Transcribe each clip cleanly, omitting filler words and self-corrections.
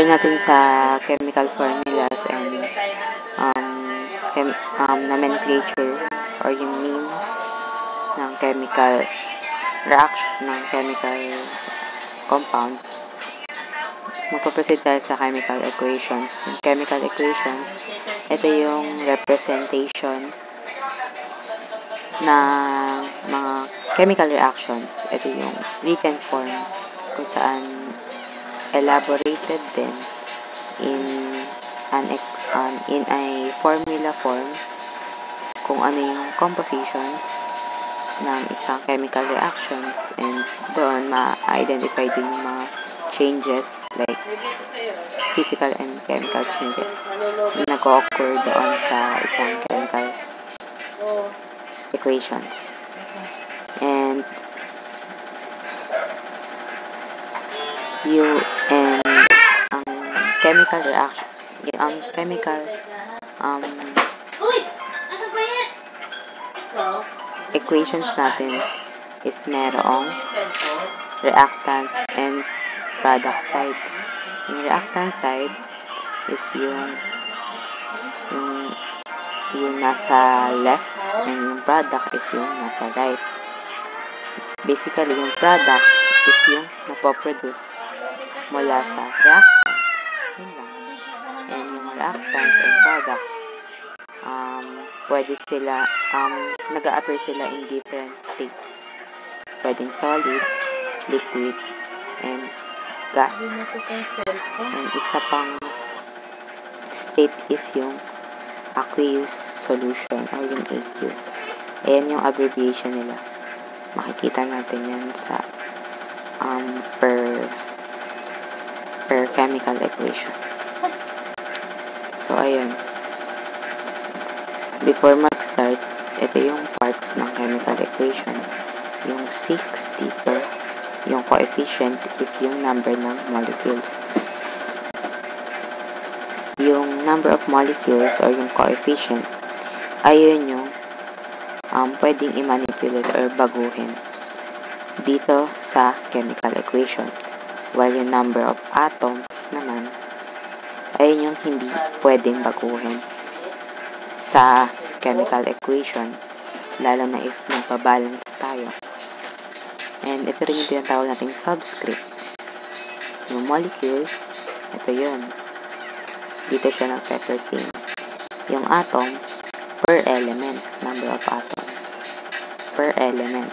natin sa chemical formulas and nomenclature or yung names ng chemical reaction ng chemical compounds. Magpaproceed tayo sa chemical equations. Yung chemical equations, ito yung representation na mga chemical reactions. Ito yung written form kung saan elaborated din in a formula form kung ano yung compositions ng isang chemical reactions, and doon ma-identify din yung mga changes like physical and chemical changes na nag-occur doon sa isang chemical equations. And ang chemical reaction, ang chemical equations natin is merong reactant and product sides. Yung reactant side is yung nasa left, and yung product is yung nasa right. Basically, yung product is yung napoproduce mula sa reactant. Yun lang. And yung reactants and products, pwede sila, nag-a-appear sila in different states. Pwedeng solid, liquid, and gas. And isa pang state is yung aqueous solution or yung AQ. Ayan yung abbreviation nila. Makikita natin yan sa per chemical equation. So, ayun. Before mag-start, ito yung parts ng chemical equation. Yung 6 dito, yung coefficient is yung number ng molecules. Yung number of molecules or yung coefficient, ayun yung pwedeng i-manipulate or baguhin dito sa chemical equation. While yung number of atoms naman, ayun yung hindi pwedeng baguhin sa chemical equation, lalo na if magpa-balance tayo. And ito rin yung tinatawag nating subscript. Yung molecules, ito yun. Dito siya nag-pertain. Yung atom, per element, number of atoms per element.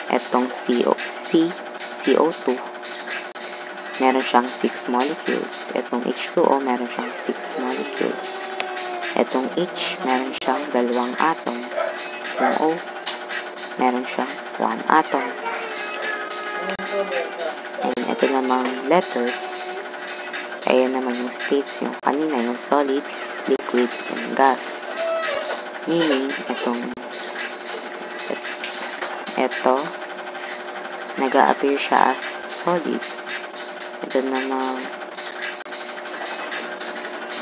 Etong CO2, meron siyang 6 molecules. Etong H2O, meron siyang 6 molecules. Etong H, meron siyang 2 atom. Yung O, meron siyang 1 atom. And ito namang letters, ayan naman yung states, yung kanina, yung solid, liquid, and gas. Meaning, ito, nag-a-appear siya as solid. Ito namang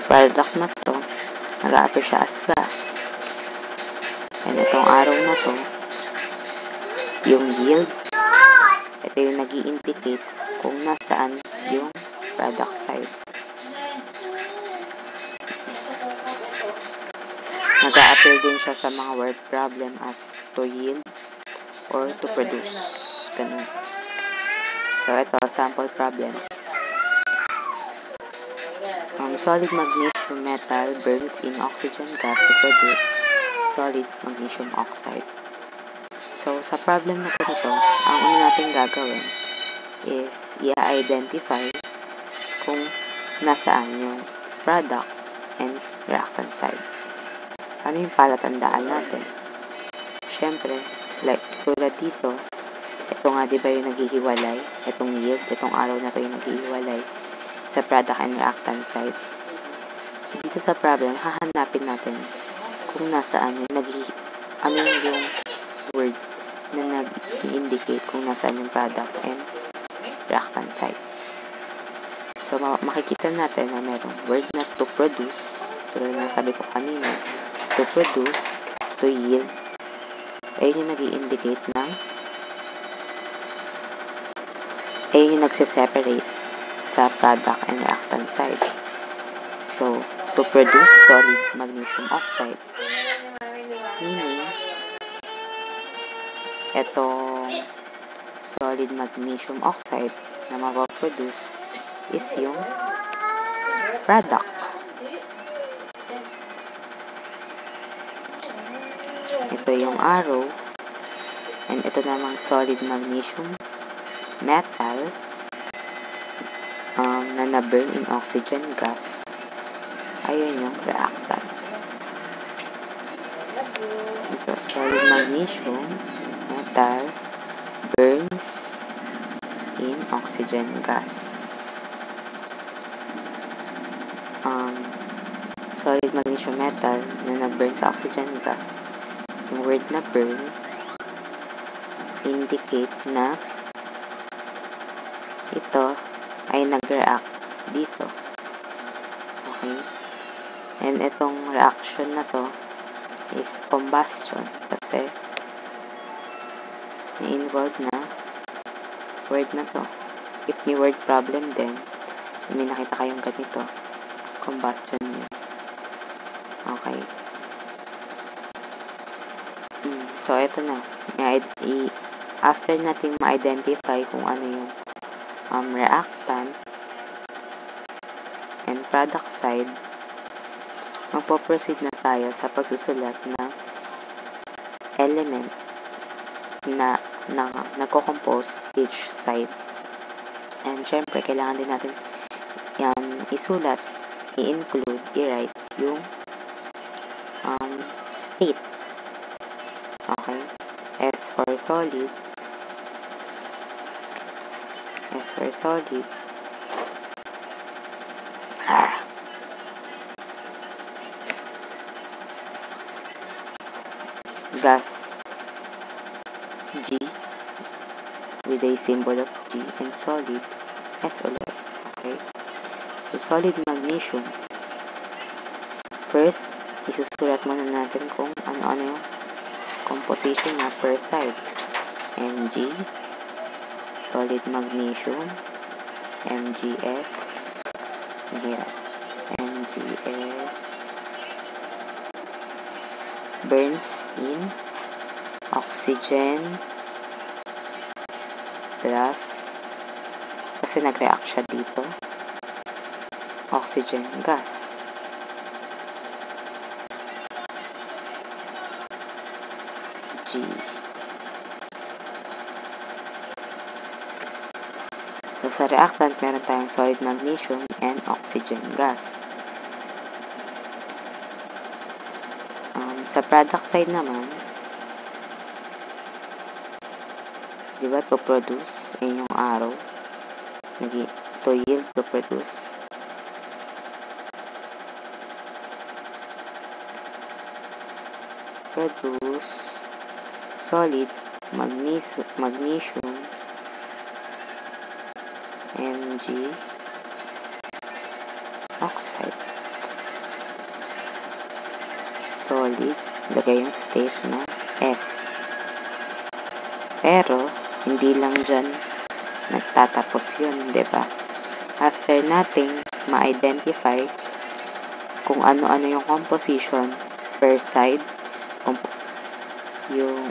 product na to, nag-a-appear siya as gas. And itong arrow na to, yung yield, ito yung nag-i-indicate kung nasaan yung product side. Nag-a-appear din siya sa mga word problem as to yield or to produce. Ganun. So, ito, sample problem. Solid magnesium metal burns in oxygen gas to produce solid magnesium oxide. So, sa problem na ito, ang una natin gagawin is i-identify kung nasaan yung product and reactant side. Ano yung palatandaan natin? Siyempre, like tulad dito, ito nga diba yung naghihiwalay, itong yield, itong arrow na to yung naghihiwalay sa product and reactant side. Dito sa problem, hahanapin natin kung nasaan yung ano yung word na nag-indicate kung nasaan yung product and reactant side. So, makikita natin na merong word na to produce, tulad na sabi ko kanina, to produce, to yield, ayun yung nag-i-indicate ng ayun yung nagse-separate sa product and reactant side. So, to produce solid magnesium oxide, meaning, itong solid magnesium oxide na mapaproduce is yung product. Ito yung arrow, and ito namang solid magnesium metal na na-burn in oxygen gas. Ayun yung reactant. Ito, solid magnesium metal burns in oxygen gas. Solid magnesium metal na nag-burn sa oxygen gas. Yung word na burn indicate na ito ay nag-react dito. Okay? And itong reaction na to is combustion kasi may involved na word na to. If may word problem din, may nakita kayong ganito, combustion yun. Okay. So, ito na. After natin ma-identify kung ano yung reactant and product side, magpo-proceed na tayo sa pagsusulat ng element na nagko-compose each side. And syempre, kailangan din natin isulat, i-include, i-write yung state. Okay? S for solid. Gas, G, with a symbol of G, and solid, S ulit. Okay? So, solid magnesium. First, isusulat muna natin kung ano-ano yung composition na per side. Mg, solid magnesium, MgS, here, MgS, burns in oxygen plus, kasi nag-react siya dito, oxygen gas. G. So, sa reactant, meron tayong solid magnesium and oxygen gas. Sa product side naman, diba, to produce, yun yung arrow, to yield, to produce. Produce solid magnesium Mg oxide. Solid, lagay yung state na S. Pero, hindi lang dyan nagtatapos yun, diba? After nating ma-identify kung ano-ano yung composition per side, yung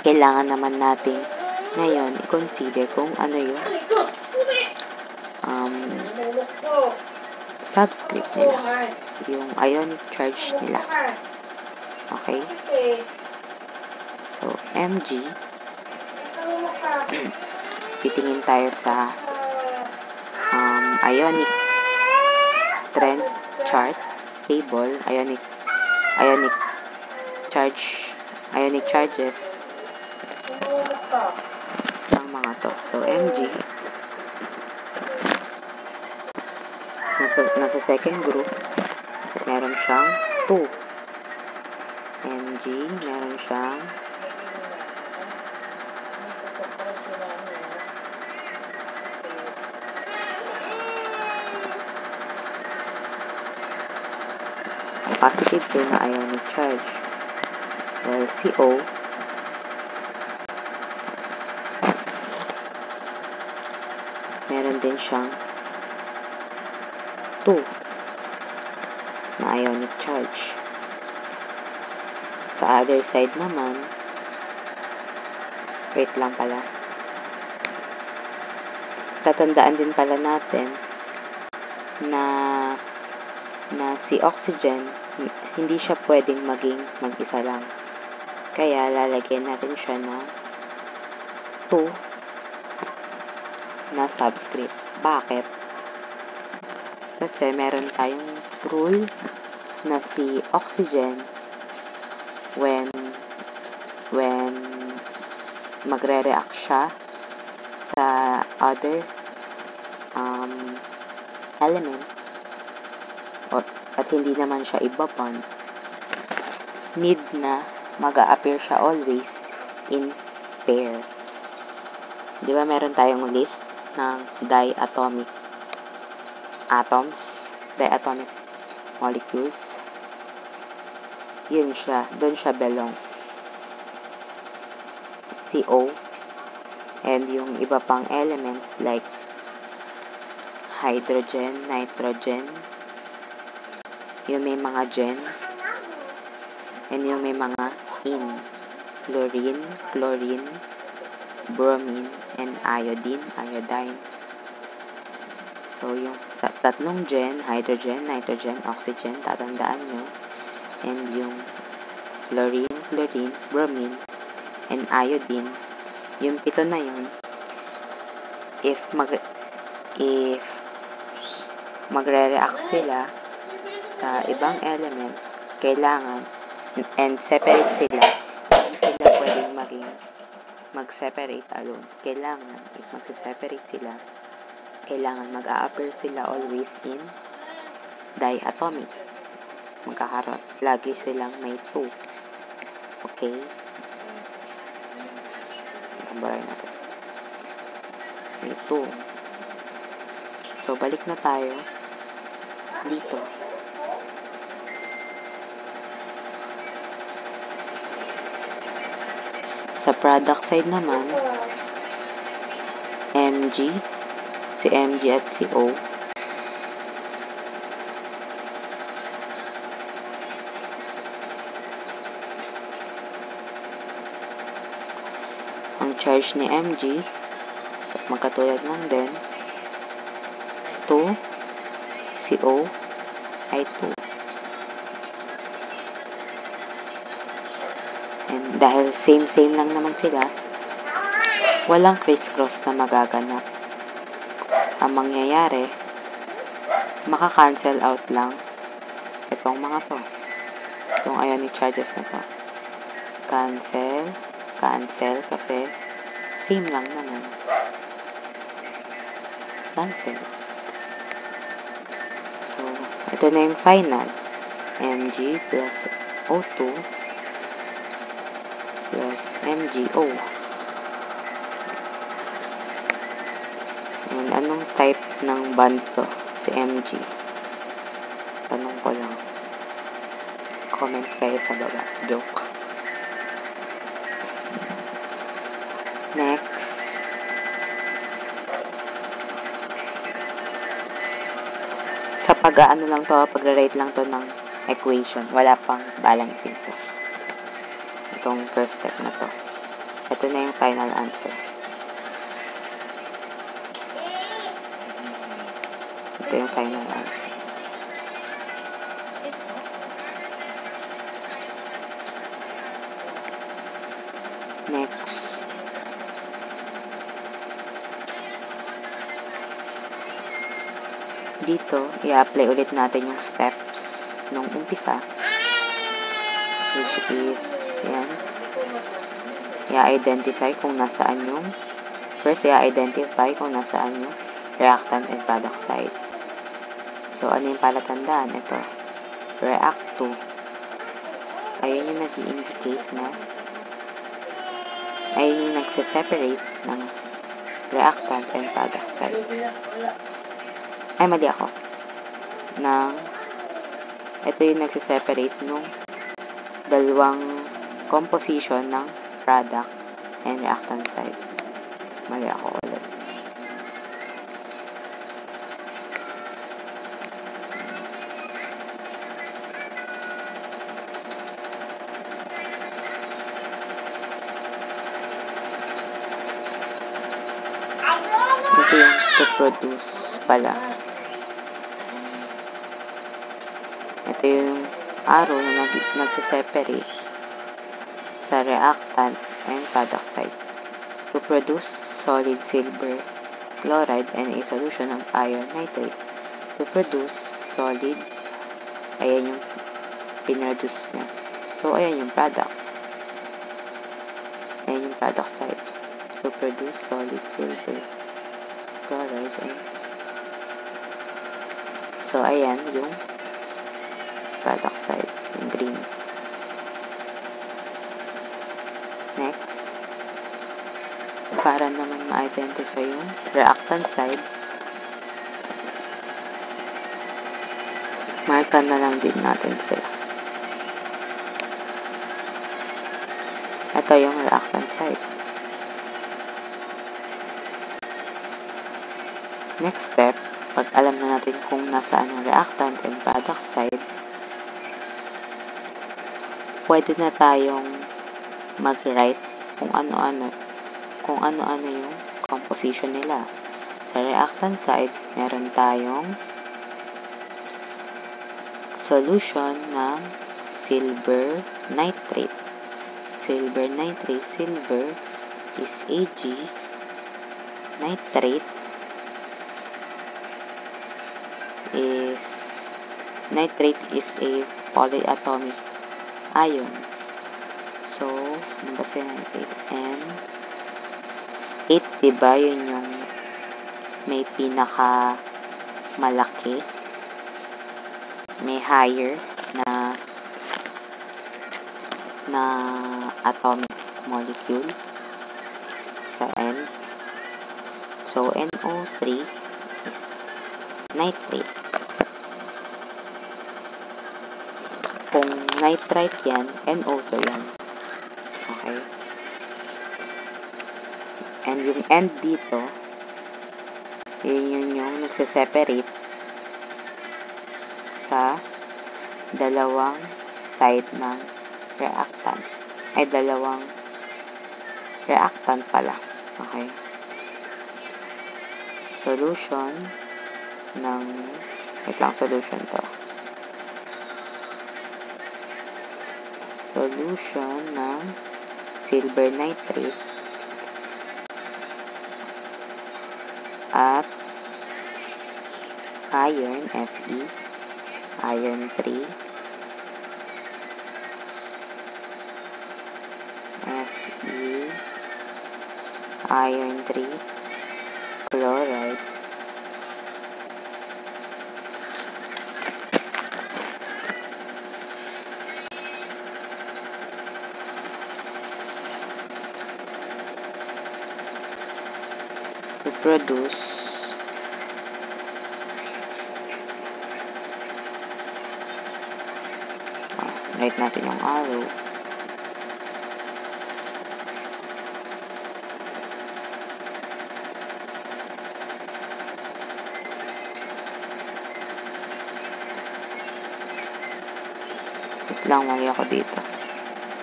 kailangan naman natin ngayon i-consider kung ano yung subscript nila, yung ionic charge nila. Okay? So, Mg, titingin tayo sa ionic trend chart table, ionic charges ng mga to. So, Mg nasa second group, meron siyang 2. Mg, meron siyang positive 2 na ionic charge. Well, CO meron din siyang 2 na ionic charge. Sa other side naman, wait lang pala. Tatandaan din pala natin na si oxygen, hindi siya pwedeng maging mag-isa lang. Kaya lalagyan natin siya ng 2 na subscript. Bakit? Kasi meron tayong rule na si oxygen when magre-react siya sa other elements at hindi naman siya ibabond, need na mag-a-appear siya always in pair. Di ba meron tayong list ng diatomic atoms, diatomic molecules? Yun siya, doon siya belong. CO and yung iba pang elements like hydrogen, nitrogen, yung may mga gen, and yung may mga in, fluorine, chlorine, bromine, and iodine, iodine. So, yung tatlong gen, hydrogen, nitrogen, oxygen, tatandaan nyo, and yung fluorine, chlorine, bromine, and iodine, yung 7 na yun, if magre-react sila sa ibang element, kailangan, and separate sila, hindi sila pwedeng mag-separate alone. Kailangan, if mag-separate sila, kailangan mag-a-appear sila always in diatomic. Magkakaroon, lagi silang may 2. Okay? Tambaray natin. May 2. So, balik na tayo dito. Sa product side naman, Mg, si Mg at si O, ang charge ni Mg, magkatulad lang din, 2, si O ay 2. And dahil same lang naman sila, walang crisscross na magaganap. Ang mangyayari, maka-cancel out lang itong mga to. Itong ionic charges na to. Cancel kasi same lang naman. Cancel. So, ito na yung final. Mg plus O2 plus MgO. And anong type ng bond to? Si Mg. Tanong ko lang. Comment kayo sa baba. Joke. Next. Sa pag-aano lang to, pag-rate lang to ng equation. Wala pang balancing to. Itong first step na to. Ito na yung final answer. Ito yung final answer. Next. Dito, i-apply ulit natin yung steps nung umpisa. Which is, yan. I-identify kung nasaan yung reactant and product side. So, ano yung palatandaan? Ito. React to. Ayun yung nag-i-indicate na ayun yung nagsiseparate ng reactant and product side. Ay, mali ako. Ito yung nagsiseparate nung dalawang composition ng product and reactant side. Mali ako ulit. ito yung to produce pala. Ito yung arrow na nagsiseparate sa reactant and product side. To produce solid silver chloride and a solution of iron nitrate. To produce solid, ayan yung pinroduce niya. So, ayan yung product. Ayan yung product side. To produce solid silver chloride and so, ayan yung product side, yung green. Next, para naman ma-identify yung reactant side, markan na lang din natin sila. Ito yung reactant side. Next step, pag alam na natin kung nasaan ang reactant and product side, pwede na tayong mag-write kung ano-ano yung composition nila. Sa reactant side, meron tayong solution ng silver nitrate. Silver nitrate, silver is Ag, nitrate is a polyatomic ion. So, ano ba si nitrate? N8, diba? Yun yung may pinaka malaki, may higher na atomic molecule sa N. So, NO3 is nitrate. Kung nitrite yan, NO2 yan. Okay? And yung end dito, yun yung nagsiseparate sa dalawang side ng reactant. Ay, dalawang reactant pala. Okay? Solution ng, wait lang, solution to. Solution ng silver nitrate at iron, Fe, iron 3, Fe, iron 3, chloride, to produce write natin yung arrow. Wait lang, mali ako dito.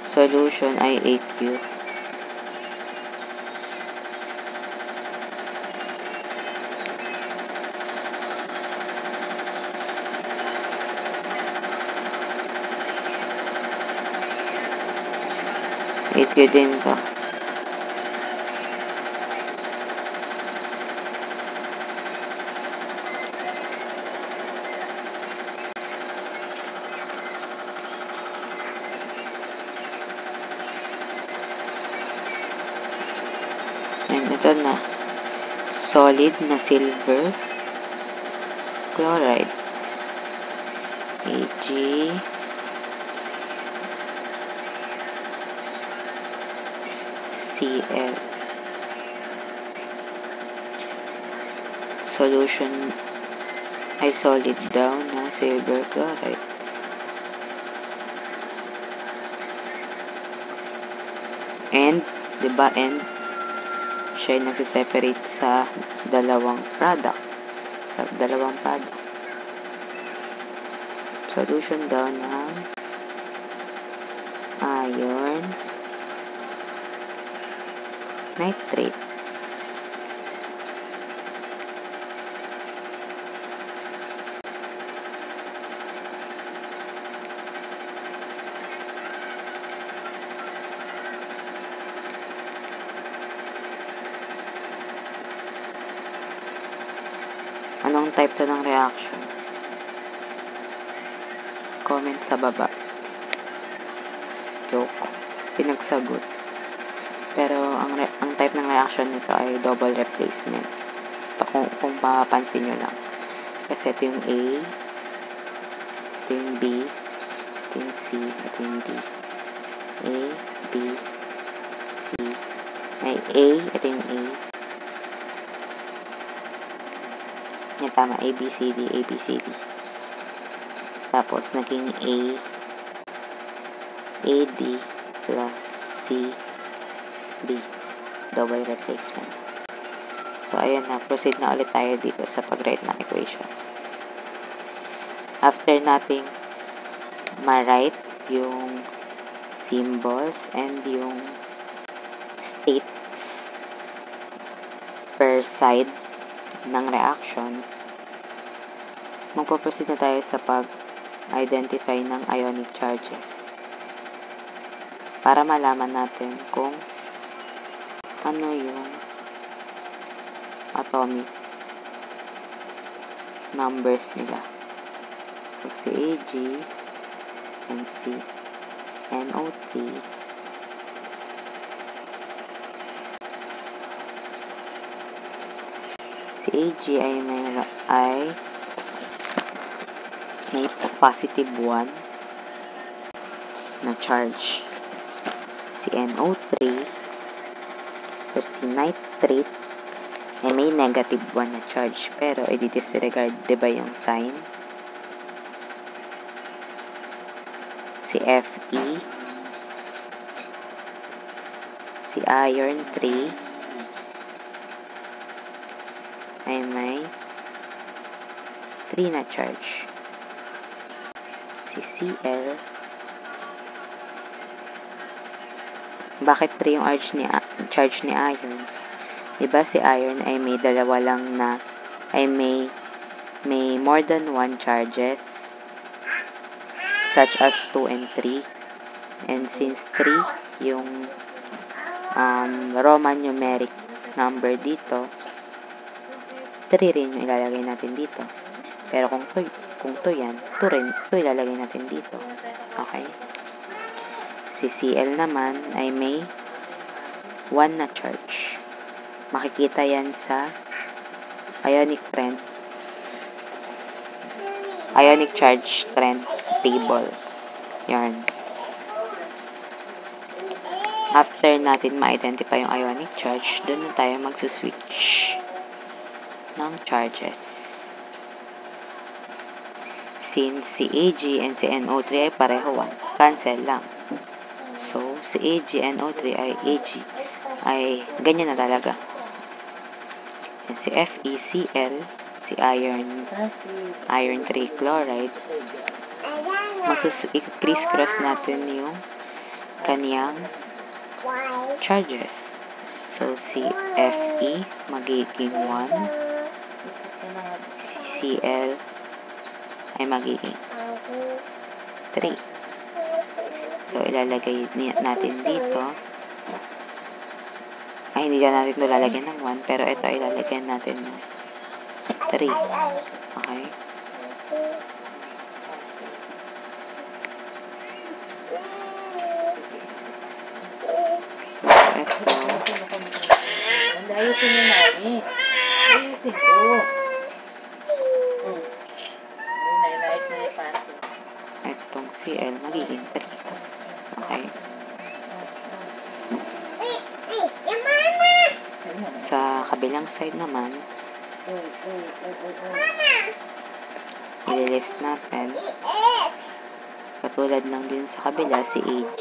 Solution ay 8U. Din to. And ito na. Solid na silver chloride. Ag Cl. Solution ay solid daw na silver chloride. And, diba, and siya ay nagsiseparate sa dalawang product. Solution daw ng iron nitrate. Anong type to ng reaction? Comment sa baba. Joke. Pinagsagot. Pero ang type ng reaction nito ay double replacement. Kung mapapansin nyo lang. Kasi ito yung A, ito yung B, ito yung C, ito yung D. A, B, C. May A, ito yung A. Yan, tama. A, B, C, D, A, B, C, D. Tapos, naging A, D, plus C, D. Double replacement. So, ayan na. Proceed na ulit tayo dito sa pag-write ng equation. After nating ma-write yung symbols and yung states per side ng reaction, magpo-proceed na tayo sa pag-identify ng ionic charges para malaman natin kung ano yung atomic numbers nila. So, CAG and CNO3 CAG ay may positive 1 na charge. CNO3 or nitrate ay may negative 1 na charge. Pero, i-disregard, diba yung sign? Si Fe, si iron 3 ay may 3 na charge. Si Cl, bakit 3 yung charge ni iron? Diba si iron ay may dalawa lang na, ay may more than 1 charges, such as 2 and 3. And since 3 yung Roman numeric number dito, 3 rin yung ilalagay natin dito. Pero kung 2 yan, 2 rin, 2 ilalagay natin dito. Okay? Si Cl naman ay may 1 na charge. Makikita yan sa ionic charge trend table. Yan. After natin ma-identify yung ionic charge, doon na tayo magsuswitch ng charges. Since si Ag and si NO3 ay pareho 1, cancel lang. So, si AgNO3 ay Ag ay ganyan na talaga. And si FeCl, si iron 3 chloride, criss-cross natin yung kaniyang charges. So, si Fe magiging 1, si Cl ay magiging 3. So, ilalagay natin dito. Ay, hindi na natin ito lalagyan ng 1, pero ito ilalagyan natin ng 3. Okay? So, ito. Ayusin niyo namin. Ayusin ko. Nainait na yung pato. Itong Cl magiging 3. Okay? Sa kabilang side naman, ililist natin, katulad ng din sa kabila, si Ag,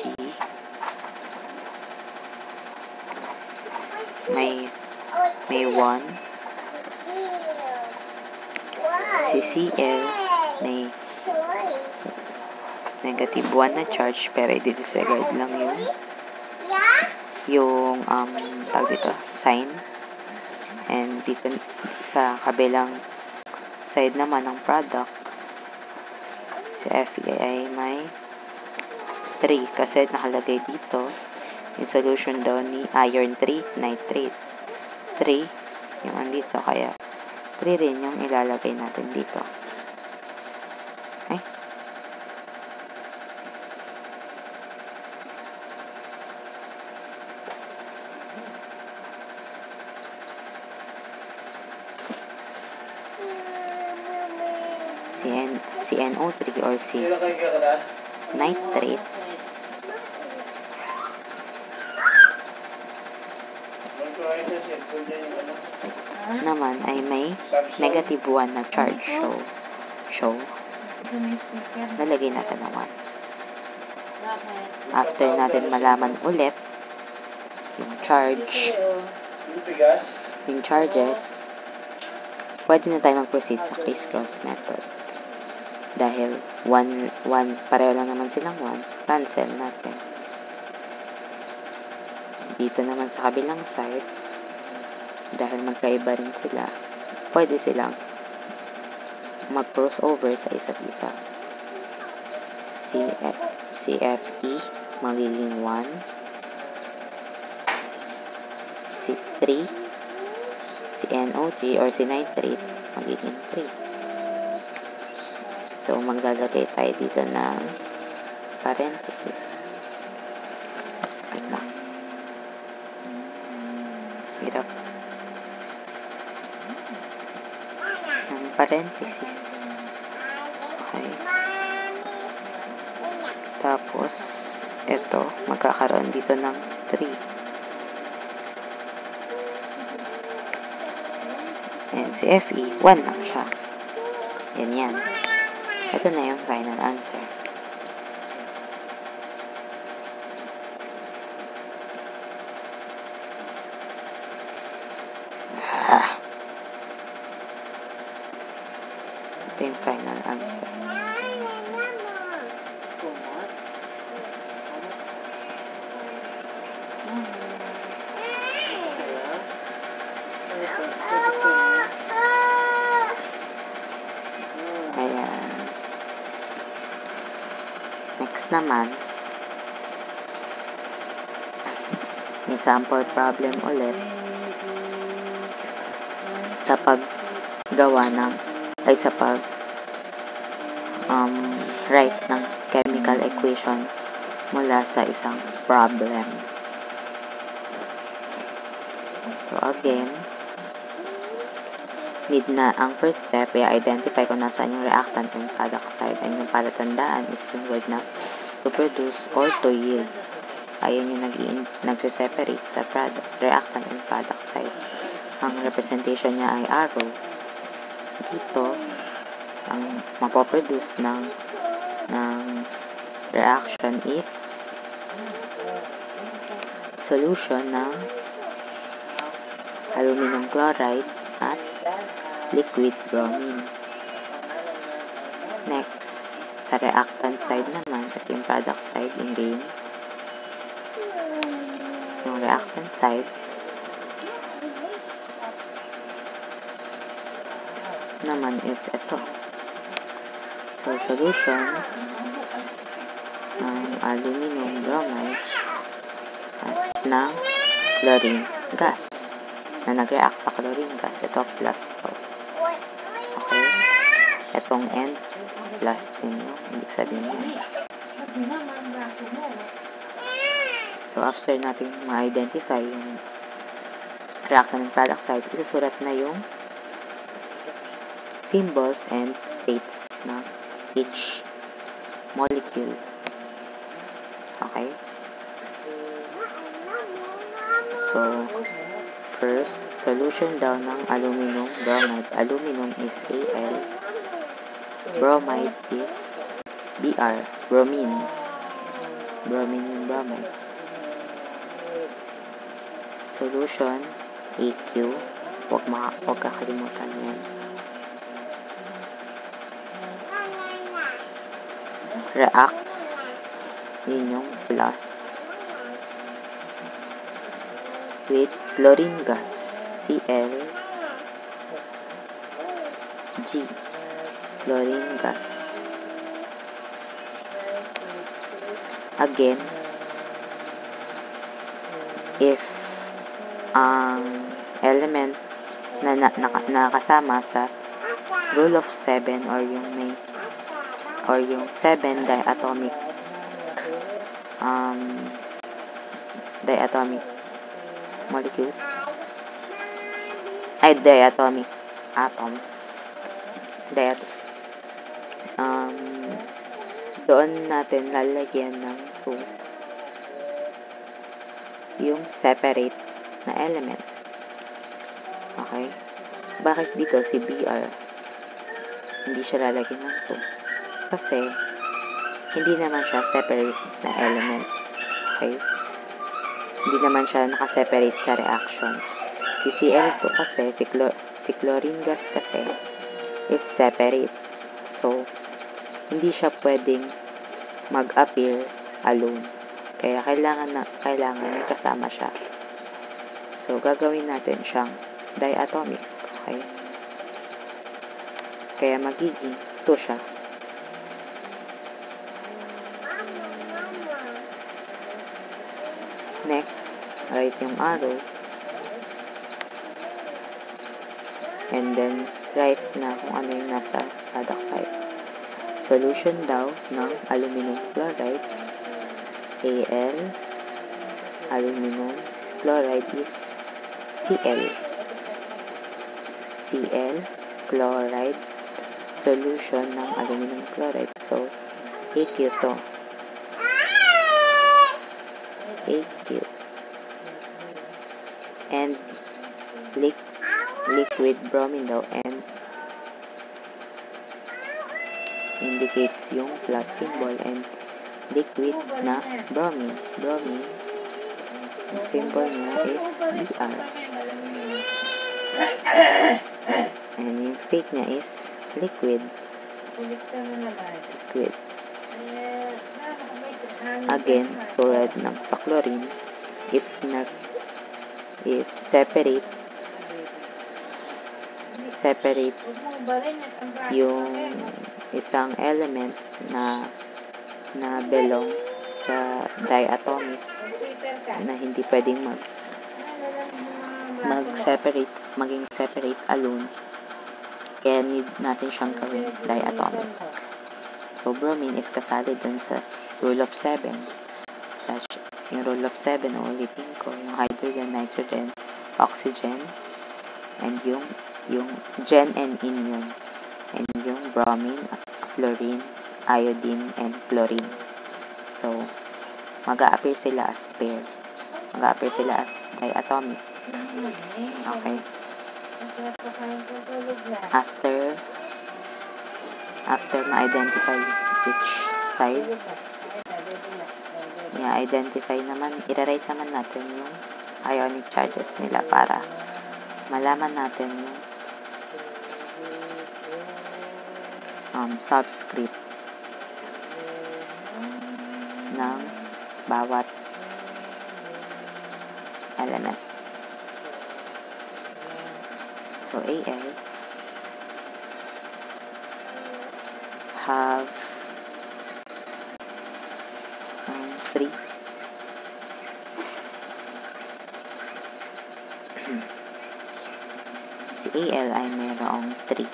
may 1, si Cl, may negative 1 na charge, pero i-disregard lang yung tawag dito, sign. And dito sa kabilang side naman ng product, si Fe ay may 3 kasi nakalagay dito yung solution daw ni iron 3 nitrate. 3 yung andito, kaya 3 rin yung ilalagay natin dito. Ay. CnO3 or nitrate naman ay may negative 1 na charge. So, nalagay natin na 1. After natin malaman ulit yung charges, pwede na tayo mag-proceed sa criss-cross method. Dahil 1, pareho lang naman silang 1, cancel natin. Dito naman sa kabilang side, dahil magkaiba rin sila, pwede silang mag-crossover sa isa't isa. CFE magiging 1, C3, CnO3 or nitrate magiging 3. So, maglalagay tayo dito ng parenthesis. Wait lang. Hirap. Ng parenthesis. Okay. Tapos, ito, magkakaroon dito ng 3. And si FE, 1 lang siya. Yan. Ito na yung final answer. Ito yung final answer. Ayan. Next naman, example problem ulit sa paggawa ng sa pag write ng chemical equation mula sa isang problem. So again, need na ang first step ay identify kung nasaan yung reactant and product side. And yung palatandaan is yung word na to produce or to yield. Ayun yung nagse-separate sa reactant and product side. Ang representation niya ay arrow. Dito, ang mapoproduce ng reaction is solution ng aluminum chloride at liquid bromine. Next, sa reactant side naman, at yung product side in green, yung reactant side naman is ito. So, solution ng aluminum bromide at ng chlorine gas na nag-react sa chlorine gas. Ito plus to. Okay? Itong end plus din yung ibig sabihin yan. So, after natin ma-identify yung reactant and product side, isusulat na yung symbols and states ng each molecule. Okay? So, first, solution daw ng aluminum bromide. Aluminum is Al. Bromide is Br. Bromine. Bromine yung bromide. Solution, AQ. Huwag kakalimutan yan. Reacts, yun yung plus. With chlorine gas, Cl, G, chlorine gas. Again, if ang element na nakasama sa rule of 7 or yung 7 diatomic molecules ay diatomic atoms. Doon natin lalagyan ng 2 yung separate na element. Okay? Bakit dito si BR hindi siya lalagyan ng 2? Kasi hindi naman siya separate na element. Okay? Hindi naman siya nakaseparate sa reaction. Si Cl2 kasi, si chlorine gas kasi is separate. So, hindi siya pwedeng mag-appear alone. Kaya kailangan may kasama siya. So, gagawin natin siyang diatomic. Okay? Kaya magiging 2 siya. Next, write yung arrow. And then, write na kung ano yung nasa product side. Solution daw ng aluminum chloride. Al. Aluminum chloride is Cl. Cl chloride. Solution ng aluminum chloride. So, AQ to. AQ. And liquid bromine daw, and indicates yung plus symbol, and liquid na bromine. Bromine, ang symbol niya is Br. And yung state niya is liquid. Liquid. Again, tulad ng sa chlorine, if separate yung isang element na belong sa diatomic, na hindi pwedeng maging separate alone, kaya need natin siyang gawin diatomic. So, bromine is kasali dun sa rule of 7. Yung rule of 7, ulitin ko, yung hydrogen, nitrogen, oxygen, and yung gen and anion, and yung bromine, fluorine, iodine, and chlorine. So, mag-a-appear sila as pair. Mag-a-appear sila as diatomic. Okay. After ma-identify each side, i-identify naman, i-rate naman natin yung ionic charges nila para malaman natin yung subscript ng bawat element. So, Al have 3. Si Al ay mayroong 3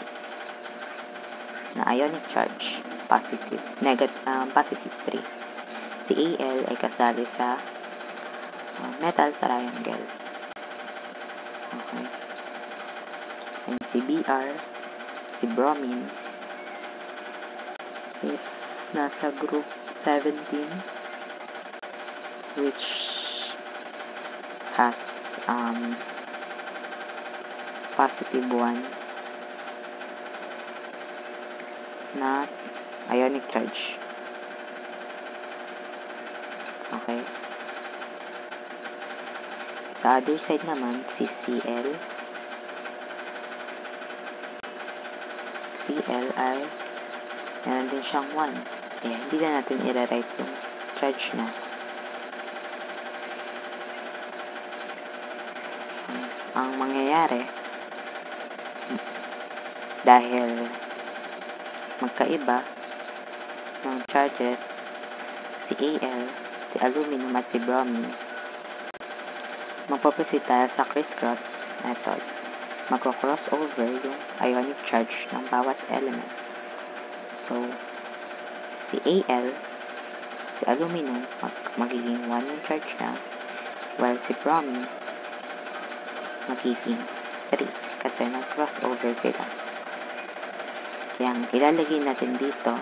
na ionic charge, positive 3. Si Al ay kasali sa metal triangle. Okay. And si Br, si bromine, is nasa group 17, which has positive 1 na ionic charge. Okay. Sa other side naman, si Cl ay meron din siyang 1. Kaya hindi na natin i-write yung charge na. Ang mangyayari, dahil magkaiba ng charges si Al, si aluminum at si bromine, magpaproceed tayo sa crisscross method. magko-crossover yung ionic charge ng bawat element. So, si Al, si aluminum, magiging 1 yung charge niya, while si bromine, magiging 3 kasi nag-crossover sila. Kaya ilalagay natin dito,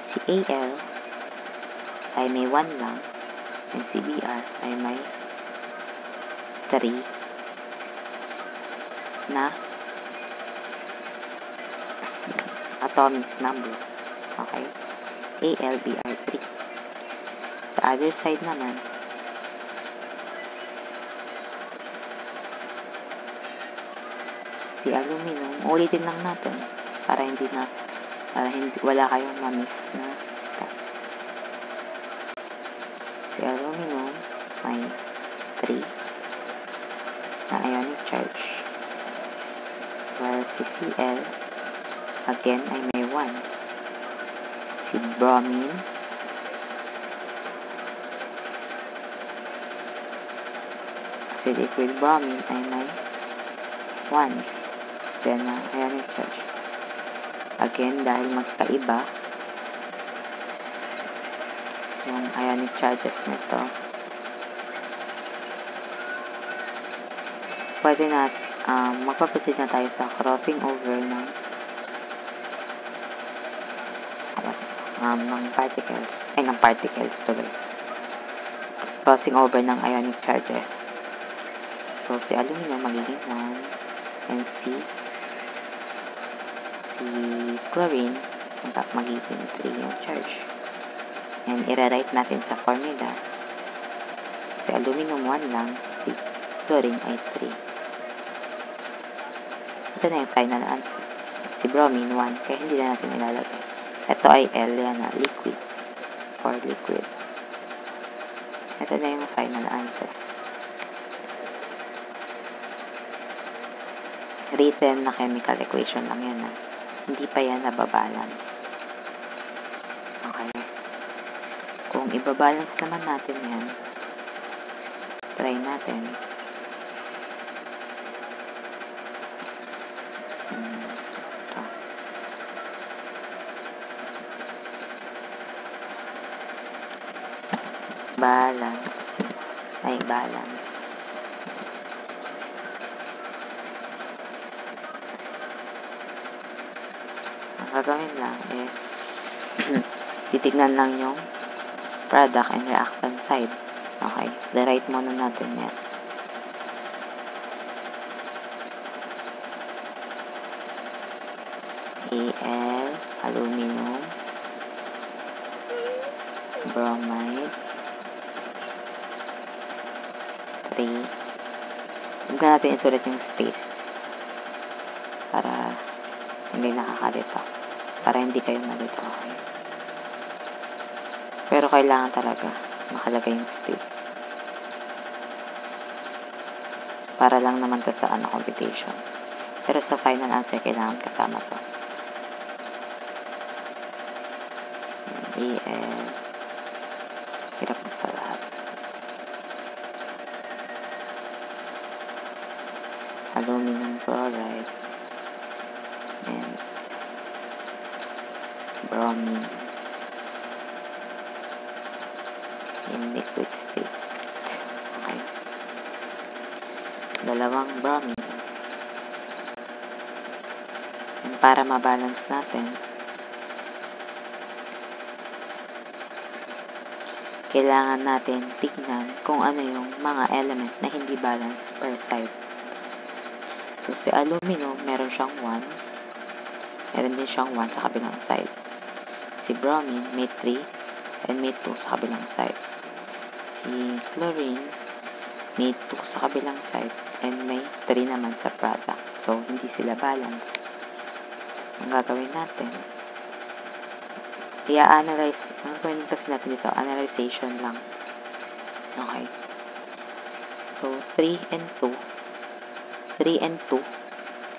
si Al ay may 1 lang, and si Br ay may 3 na atomic number. Okay? AlBr3. Sa other side naman, si aluminum, ulitin lang natin para wala kayong ma-miss na step. Si aluminum may 3 na ionic charge, while si Cl again ay may 1. Si bromine si liquid bromine ay may 1 then na ionic charge. Again, dahil magkaiba yung ionic charges nito, pwede na magpaproceed na tayo sa crossing over ng particles tuloy. Crossing over ng ionic charges. So, si aluminum magiging 1 and si chlorine magiging 3 yung charge. And i-rewrite natin sa formula. Si aluminum 1 lang, si chlorine ay 3. Ito na yung final answer. Si bromine 1, kaya hindi na natin ilalagay. Ito ay L, yan na, liquid or liquid. Ito na yung final answer. Written na chemical equation lang yan, ha. Hindi pa yan nababalance. Okay. Kung ibabalance naman natin yan, try natin. Ito. Balance. Ang gagawin lang is titignan lang yung product and reactant side. Okay, the-write muna natin yan. Al, aluminum, bromide, 3. Huwag na natin isulat yung state para hindi nakakalito. Para hindi kayo malito. Okay. Pero kailangan talaga makalagay yung state. Para lang naman to sa computation. Pero sa final answer, kailangan kasama to. Al. Hirap sa lahat. Aluminum chloride and bromine in liquid state. Okay. Dalawang bromine. And para mabalance natin, kailangan natin tignan kung ano yung mga element na hindi balance per side. So, si aluminum, meron siyang 1. Meron din siyang 1 sa kabilang side. Si bromine, may 3 and may 2 sa kabilang side. Si chlorine, may 2 sa kabilang side and may 3 naman sa product. So, hindi sila balance. Ang gagawin natin, i-analyze. Ang gawin kasi natin dito, analyzation lang. Okay. So, 3 and 2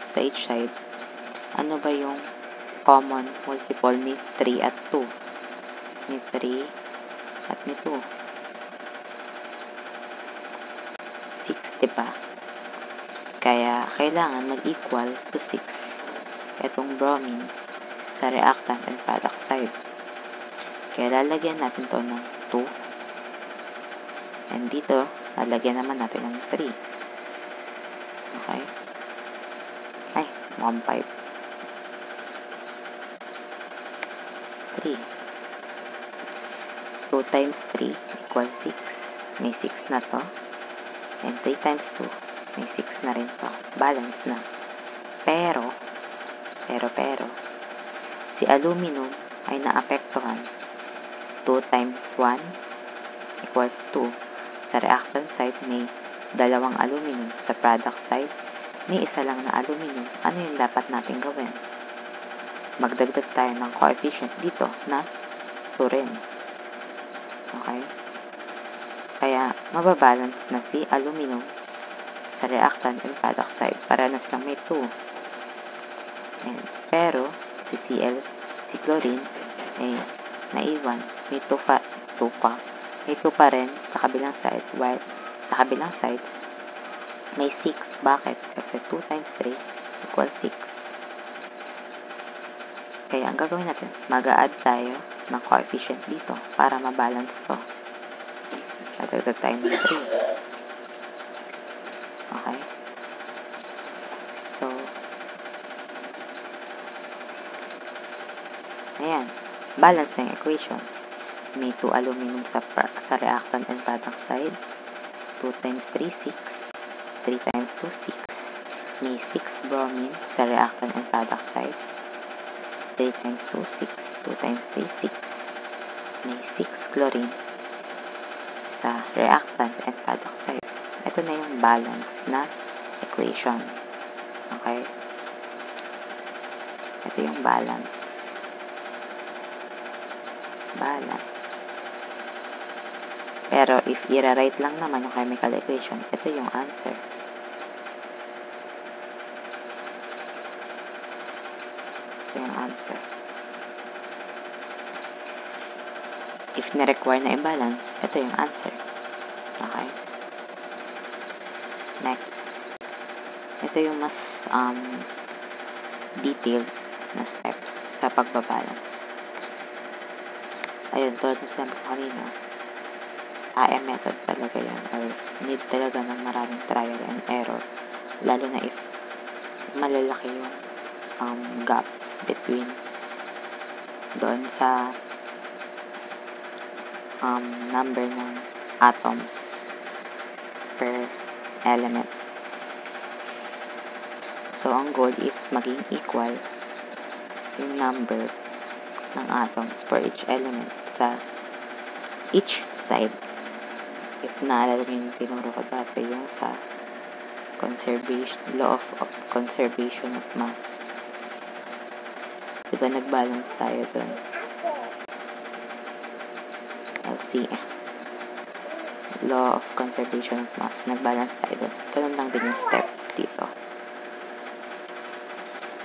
sa each side. Ano ba yung common multiple ni 3 at 2? Ni 3 at ni 2. 6, diba? Kaya, kailangan mag-equal to 6 itong bromine sa reactant and product side. Kaya, lalagyan natin to ng 2. And dito, lalagyan naman natin ng 3. Okay? Ay, 1.5. 3. 2 times 3 equals 6. May 6 na to. And 3 times 2, may 6 na rin to. Balance na. Pero, si aluminum ay naapektuhan. 2 times 1 equals 2. Sa reactant side, may dalawang aluminum. Sa product side, may isa lang na aluminum. Ano yung dapat natin gawin? Magdagdag tayo ng coefficient dito na 2 rin. Okay? Kaya, mababalance na si aluminum sa reactant and product side. Paranas lang may 2. Pero, si chlorine, naiwan. May 2 pa. May 2 pa rin sa kabilang side. While, sa kabilang side, may 6. Bakit? Kasi 2 times 3 equals 6. Kaya, ang gagawin natin, mag-a-add tayo ng coefficient dito para mabalance to. Dadagdag tayo ng 3. Okay? So, ayan. Balance na yung equation. May 2 aluminum sa reactant and product side. 2 times 3, 6. 3 times 2, 6. May 6 bromine sa reactant and product side. 3 times 2, 6. 2 times 3, 6. May 6 chlorine sa reactant and product side. Ito na yung balance na equation. Okay? Ito yung balance. Pero, if i-rewrite lang naman yung chemical equation, ito yung answer. If na-require na i-balance, ito yung answer. Okay? Next. Ito yung mas detailed na steps sa pagbabalance. Ayun, tulad ng sinabi ko kanina, AM method talaga yan, or need talaga ng maraming trial and error, lalo na if malalaki yung gaps between doon sa number ng atoms per element. So, ang goal is maging equal yung number ng atoms for each element sa each side. If naalala nyo yung tinuro ko dati, yung sa law of conservation of mass. Diba nag-balance tayo dun? Law of conservation of mass. Nag-balance tayo dun. Ganun lang din yung steps dito.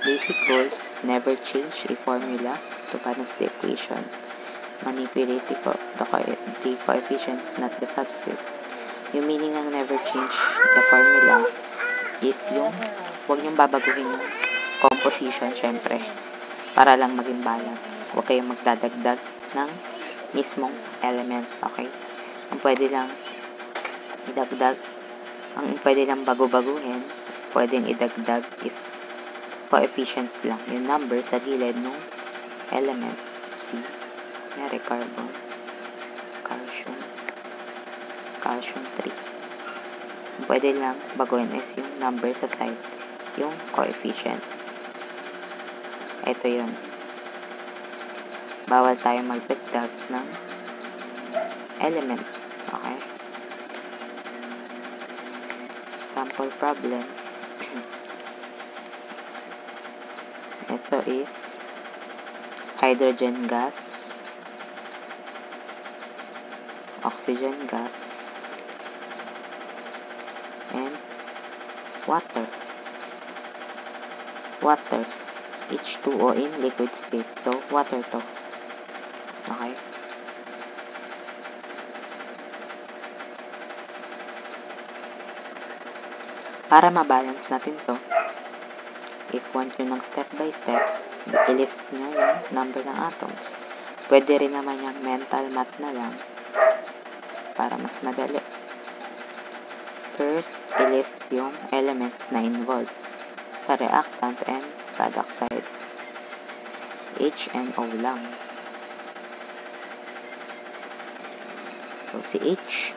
Basic rules: never change a formula to balance the equation. Manipulate the coefficients, not the subscript. Yung meaning ng never change the formula is yung huwag niyong babaguhin yung composition, syempre, para lang maging balance. Huwag kayong magdadagdag ng mismong element, okay? Ang pwede lang idagdag, ang pwede lang bago-baguhin, pwedeng idagdag is coefficients lang, yung number sa gilid ng element. Kunyari carbon, calcium 3. Ang pwede lang baguhin is yung number sa side, yung coefficient. Ito yun. Bawal tayo magdagdag ng element. Okay? Sample problem. Ito is hydrogen gas, oxygen gas, and water. H2O in liquid state. So, water to. Okay? Para mabalance natin to, if want nyo ng step by step, i-list nyo yung number ng atoms. Pwede rin naman yung mental math na lang para mas madali. First, i-list yung elements na involved sa reactant and product side. H and O lang. So, si H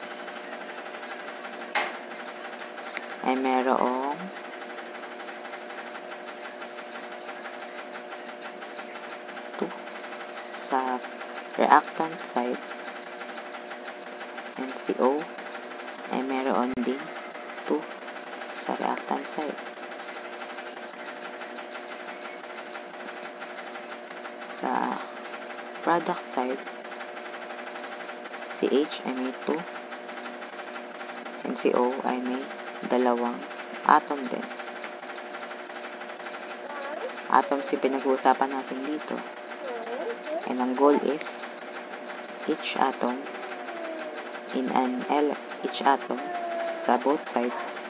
ay merong sa reactant side, and si O ay meron din 2 sa reactant side. Sa product side, si H ay may 2 and si O ay may 2 atom din. Atoms yung pinag-uusapan natin dito. And ang goal is each atom sa both sides,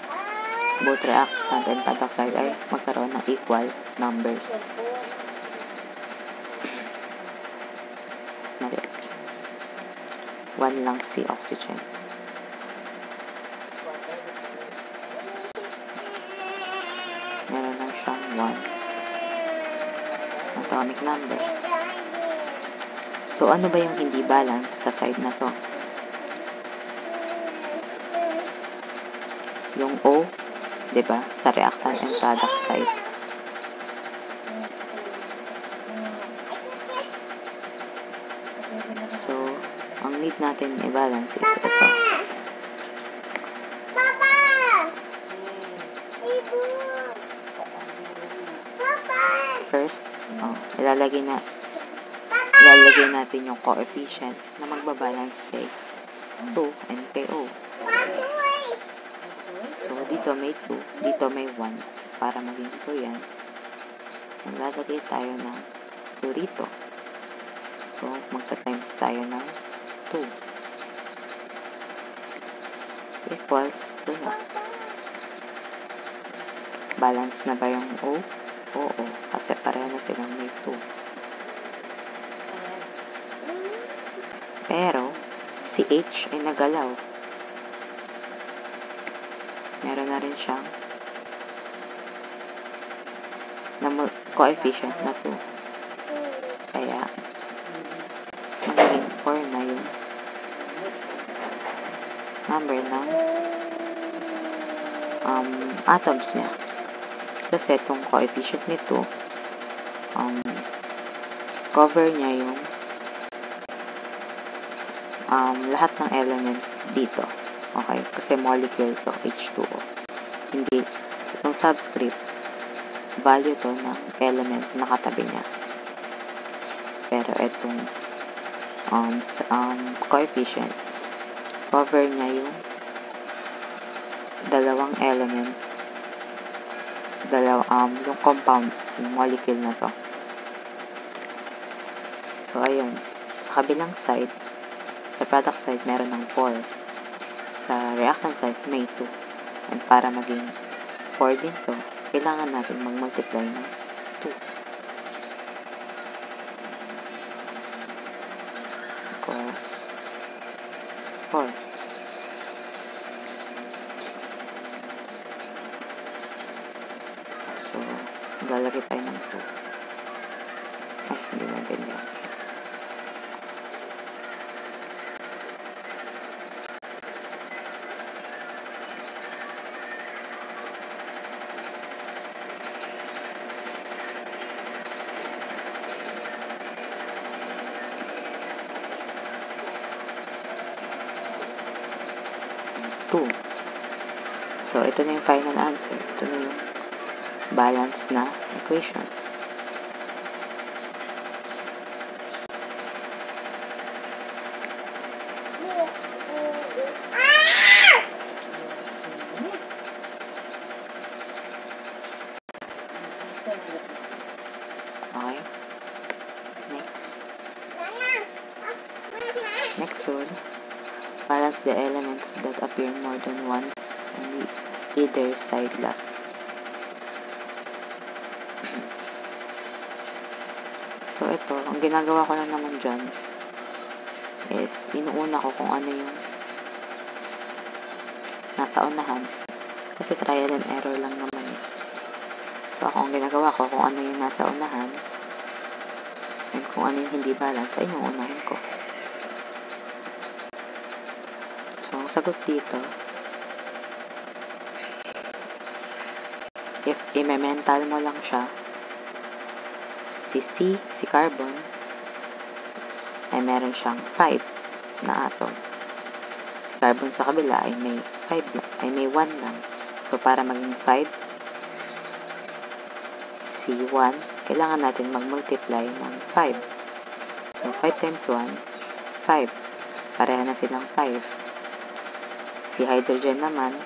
both reactant and product side, ay magkaroon ng equal numbers. Mali. 1 lang si oxygen. Meron lang siyang 1 atomic number. So, ano ba yung hindi balance sa side na to? Yung O, diba? Sa reactant and product side. So, ang need natin i-balance is ito. First, ilalagay natin yung coefficient na magbabalance kay 2 and kay O. So, dito may 2, dito may 1. Para maging 2 yan, maglalagay tayo ng 2 rito. So, magta-times tayo ng 2. Equals 2 na. Balance na ba yung O? Oo, kasi pareho na silang may 2. Pero, si H ay nagalaw. Meron na rin siyang coefficient na 2. Kaya, magiging 4 na yung number ng atoms niya. Kasi itong coefficient nito, cover niya yung lahat ng element dito. Okay? Kasi molecule to, H2O. Hindi, itong subscript, value to ng element na katabi niya. Pero itong coefficient, cover niya yung dalawang element, yung compound, yung molecule na to. So, ayun. Sa kabilang side, sa product side, meron ng 4. Sa reactant side, may 2. And para maging 4 din to, kailangan natin mag-multiply ng 2. Because 4. So, maglalagay tayo ng 2. Ay, hindi na ganyan. So, ito na yung final answer. Ito na yung balance na equation. Okay. Next one. Balance the elements that appear more than once only either side last. So, ito, ang ginagawa ko lang naman dyan is, inuuna ko kung ano yung nasa unahan. Kasi trial and error lang naman eh. So, ako ang ginagawa ko kung ano yung nasa unahan and kung ano yung hindi balance, ay yung unahin ko. So, ang sagot dito, if i-mental mo lang siya, si carbon, ay meron siyang 5 na atom. Si carbon sa kabila ay may 5 lang, ay may 1 lang. So, para maging 5, si 1, kailangan natin mag-multiply ng 5. So, 5 times 1, 5. Pareha na silang 5. Si hydrogen naman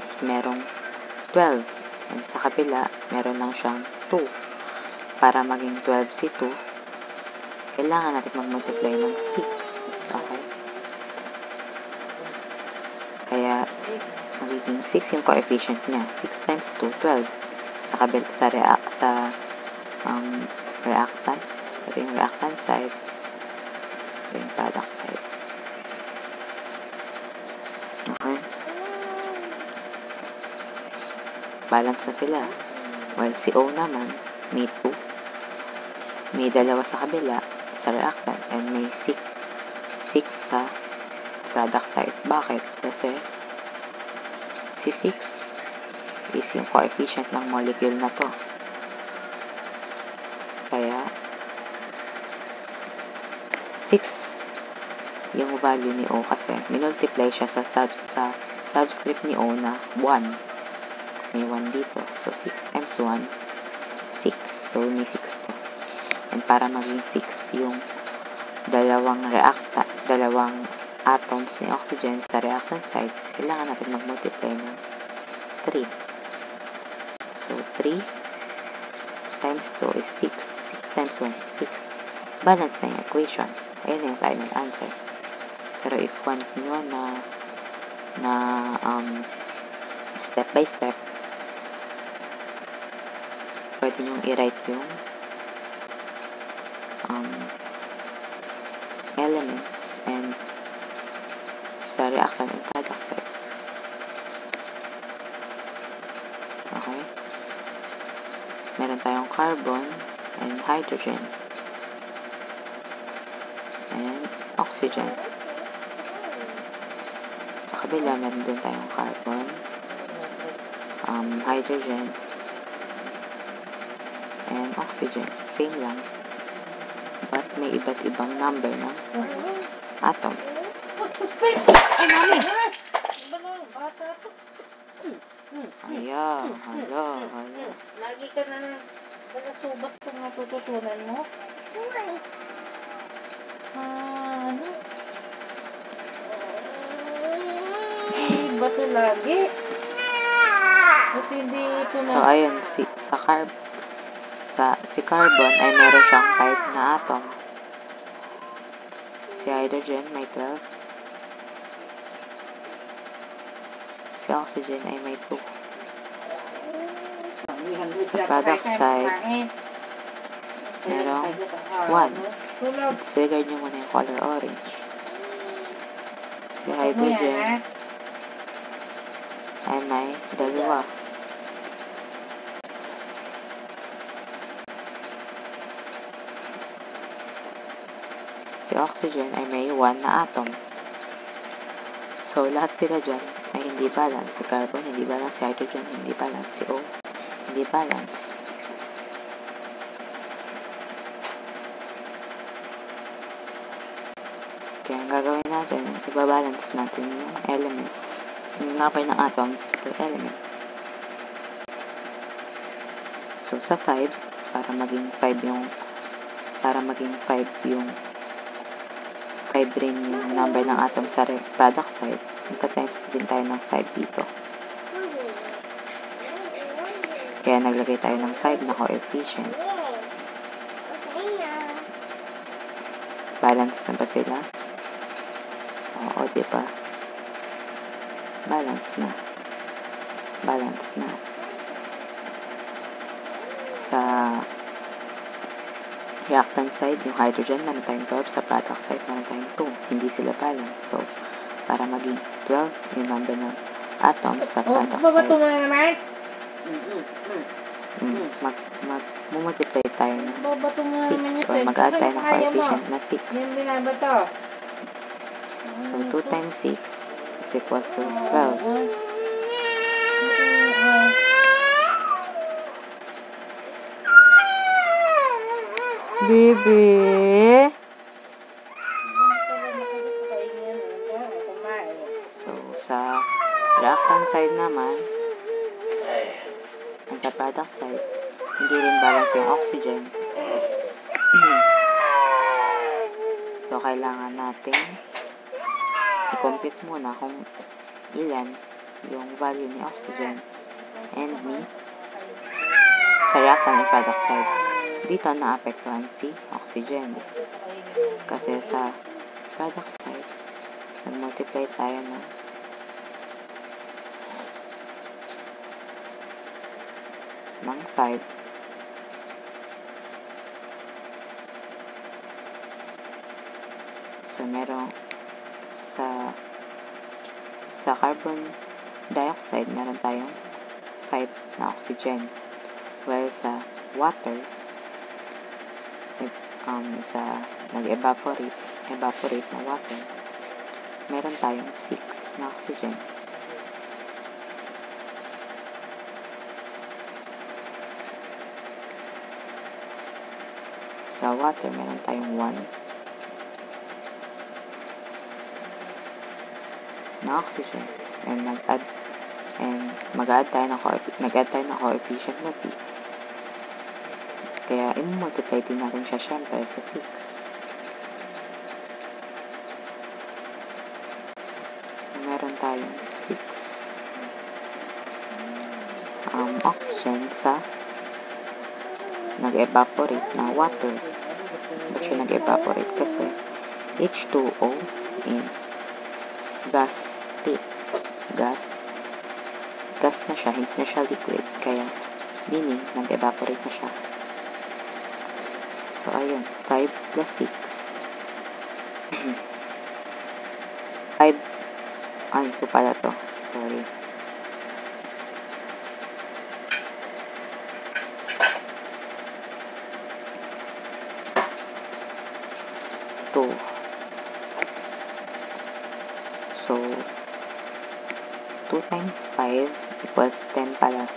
is merong 12. And sa kabila, meron lang siyang 2. Para maging 12 si 2, kailangan natin mag-multiply ng 6. Okay? Kaya, magiging 6 yung coefficient niya. 6 times 2, 12. Sa kabila, sa reactant. Ito yung reactant side. Ito yung product side. Okay? Balance na sila. While si O naman, may 2. May 2 sa kabila, sa reactant, and may 6 sa product side. Bakit? Kasi si 6 is yung coefficient ng molecule na to. Kaya 6 yung value ni O kasi minultiply siya sa subscript ni O na 1. May 1 dito. So 6 times 1, 6. So may 6 to. And para maging 6 yung dalawang atoms ni oxygen sa reactant side, kailangan natin mag-multiply ng 3. So 3 times 2 is 6. 6 times 1 is 6. Balance na yung equation. Ayan na yung final answer. Pero if want nyo na step by step, pwede nyo i-write yung elements and sa reactant and product side. Okay? Meron tayong carbon and hydrogen and oxygen. Sa kabila, meron din tayong carbon, hydrogen, and oxygen. Same lang. But may iba't ibang number ng atom. Ay, mami! Iba na, bata to. Hala. Lagi ka na subat kung natututunan mo. Ano? Iba to lagi. At hindi ito na. So, ayun, si carbon ay meron siyang 5 na atom. Si hydrogen may 12. Si oxygen ay may 2. Sa product side, merong 1. Disregard nyo muna yung color orange. Si hydrogen ay may 2. Si oxygen ay may 1 na atom. So, lahat sila dyan ay hindi balance. Si carbon, hindi balance. Si hydrogen, hindi balance. Si O, hindi balance. Kaya ang gagawin natin, ibabalance natin yung element. Yung number ng atoms per element. So, sa 5, para maging 5 yung 5 rin yung number ng atom sa product side, magta-times din tayo ng 5 dito. Kaya naglagay tayo ng 5 na coefficient. Balance na ba sila? Oo, diba? Balance na. balance na. Sa reactant side, yung hydrogen, meron tayong 12. Sa product side, meron tayong 2. Hindi sila balance. So, para maging 12 yung number ng atoms sa product side. Babato mo na naman? Mag-multiply tayo ng Babato mo na naman 6 ito. or mag-add tayo ng coefficient na 6. Yan binabato. So, 2 times 6 is equals to 12. Baby! So, sa reactant side naman, and sa product side, hindi rin balance yung oxygen. So, kailangan natin i-compute muna kung ilan yung value ni oxygen and ni sa reactant and product side. Dito naapektuhan si oxygen. Kasi sa product side, nag-multiply tayo ng ng 5. So, merong sa carbon dioxide, meron tayong 5 na oxygen. While sa water, sa nag-evaporate na water, meron tayong 6 na oxygen. Sa water, meron tayong 1 na oxygen. And mag-add tayo ng coefficient na 6. Kaya, i-multiply din natin siya syempre sa 6. So, meron tayong 6 oxygen sa nag-evaporate na water. Ba't siya nag-evaporate? Kasi H2O in gas state. Gas na siya, hindi na siya liquid. Kaya, meaning, nag-evaporate na siya. So, ayun. 5 plus 6. 5. Ay, ito pala to. Sorry. So, 2 times 5 equals 10 pala.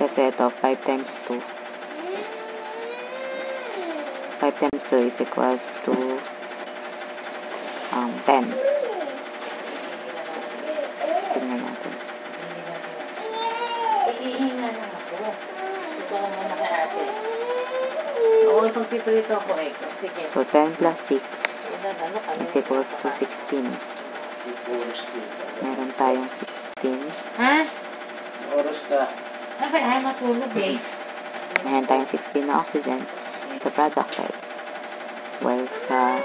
Kasi ito, 5 times 2. 5 times 2 is equals to 10. Tingnan natin. Iihinga lang ako. Ito lang muna kay ate. Oo, pagpiprito ako eh. Sige. So, 10 plus 6 is equals to 16. Meron tayong 16. Ha? Oras ka. Sabi, ay matulog eh. Meron tayong 16 na oxygen sa product side. While sa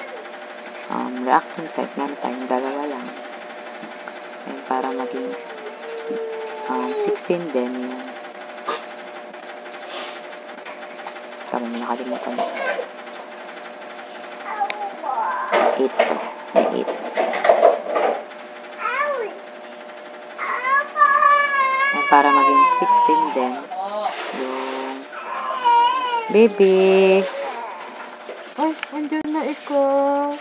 reactant side, meron tayong 2 lang. And para maging 16 din yung tama mo nakalimutan mo. 8 to. May 8. And para maging 16 din yung baby. Ay, andyan na ikaw.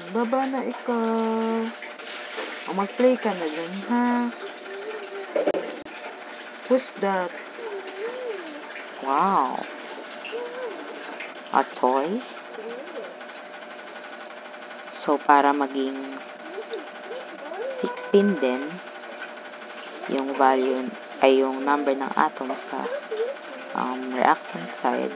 Baba na ikaw. O, mag-play ka na dyan, ha? Who's that? Wow. A toy? So, para maging 16 din, yung value, ay yung number ng atom sa reactant side,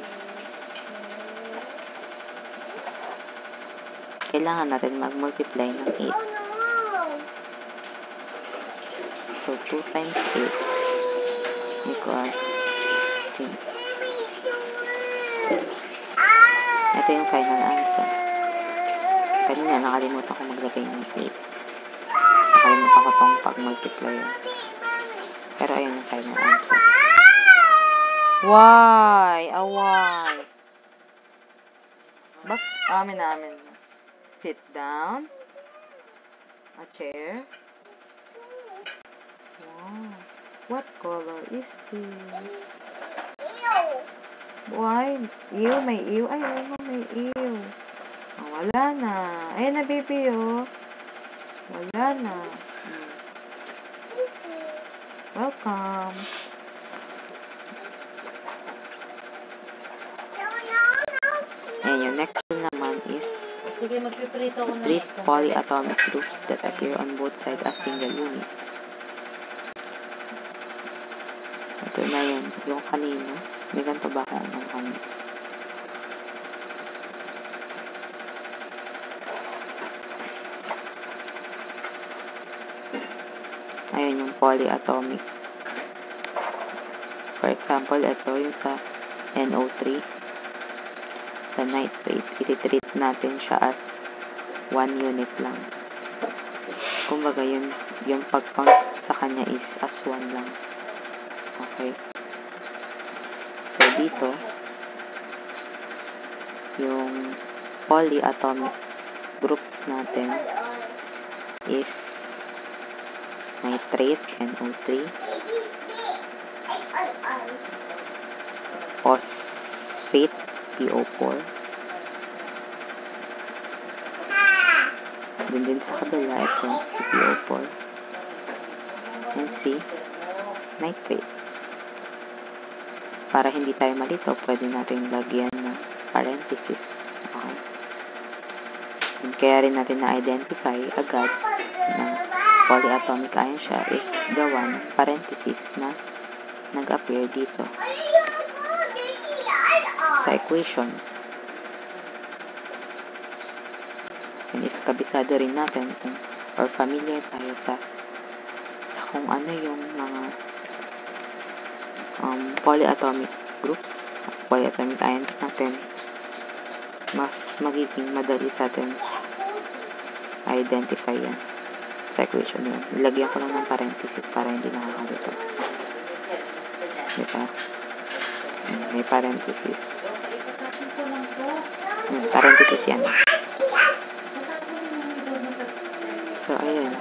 kailangan natin mag-multiply ng 8. So, 2 times 8 equals 16. Ito yung final answer. Kanina, nakalimutan ko maglagay ng 8. Nakalimutan ko tong pag-multiply. Pero ayun yung final answer. Why? Why? Amin. Sit down. A chair. Wow. What color is this? Why? Ew, may ew. Ay, oo, may ew. Wala na. Ayun na, baby, oh. Wala na. Welcome. And yung next one naman is Sige, magpiprito ko na. 3 polyatomic groups that appear on both sides as single unit. Ito na yun. Yung kanina. May ganito ba akong kanina? Ayun yung polyatomic. For example, ito yung sa NO3. Sa nitrate, i-treat natin siya as 1 unit lang. Kumbaga, yung pag-count sa kanya is as 1 lang. Okay. So, dito, yung polyatomic groups natin is nitrate, NO3, phosphate, PO4, dun din sa kabila, ito, si PO4, and si nitrate. Para hindi tayo malito, pwede natin lagyan ng parenthesis. Okay. And kaya rin natin na-identify agad na polyatomic ion siya is gawa ng parenthesis na nag-appear dito sa equation. And if kabisado rin natin or familiar tayo sa kung ano yung mga polyatomic groups, polyatomic ions natin, mas magiging madali sa atin identify yan sa equation yun. Ilagyan ko lang ng parenthesis para hindi nakakalito. Diba? May parenthesis. Parenthesis yan. So, ayan.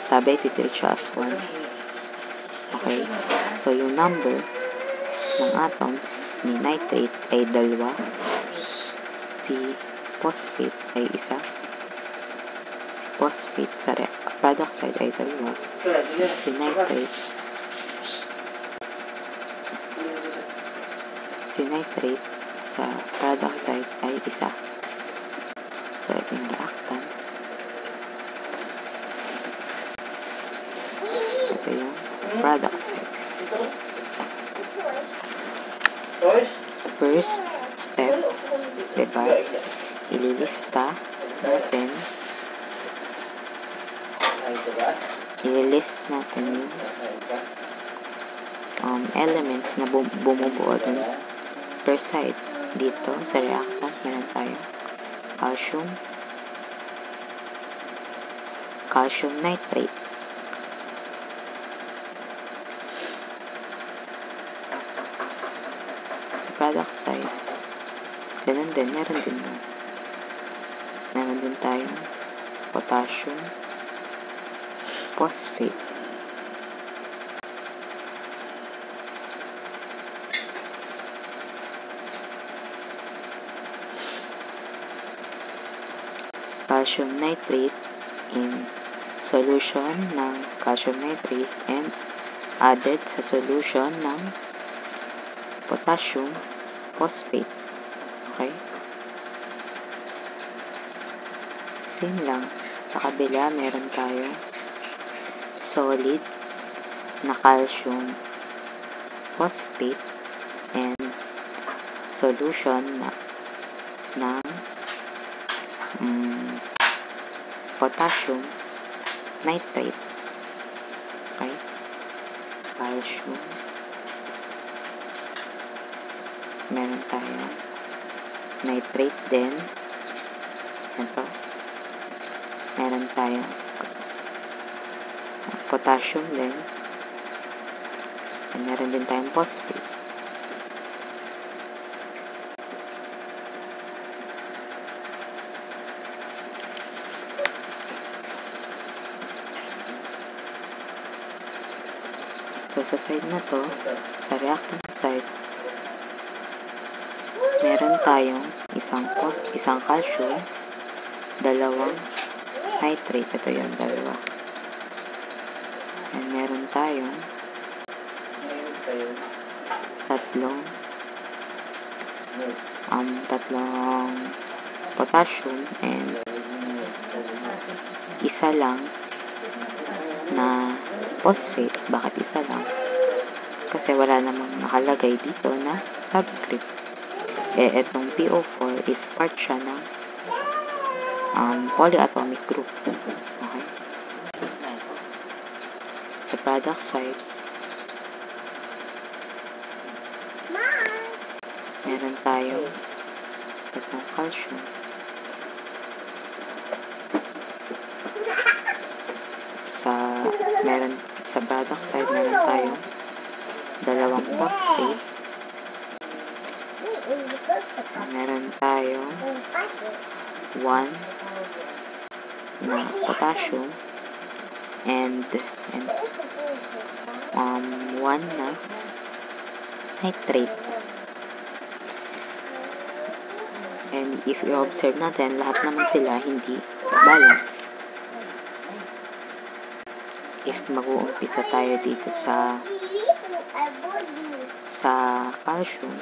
Sabi, titreat siya as 1. Okay. So, yung number ng atoms ni nitrate ay 2. Si phosphate ay 1. Si phosphate sa product side ay 2. Si nitrate sa product side ay 1. So, ito yung reactant. Ito yung product side. First step, diba? Ililista natin yung elements na bumubuo dun per side. Dito sa reactant meron tayo calcium nitrate. Sa product side, ganun din, meron din tayo potassium phosphate. Calcium nitrate in solution ng calcium nitrate and added sa solution ng potassium phosphate. Okay? Same lang. Sa kabila, meron tayo solid na calcium phosphate and solution ng potassium nitrate. Okay? Calcium. Meron tayo nitrate din Ito. Meron tayong potassium din. And meron din tayong phosphate. So, sa side na to, sa reactant side, meron tayong isang calcium, dalawang nitrate. Ito yung dalawa. And meron tayong tatlong potassium and isa lang na phosphate. Bakit isa lang? Kasi wala namang nakalagay dito na subscript. Etong PO4 is part siya ng polyatomic group. Okay? Sa product side, meron tayo itong calcium. Sa product side, meron tayong dalawang phosphate. Meron tayong 1 na potassium and 1 na nitrate. And if you observe natin, lahat naman sila hindi balance. If mag-uumpisa tayo dito sa calcium,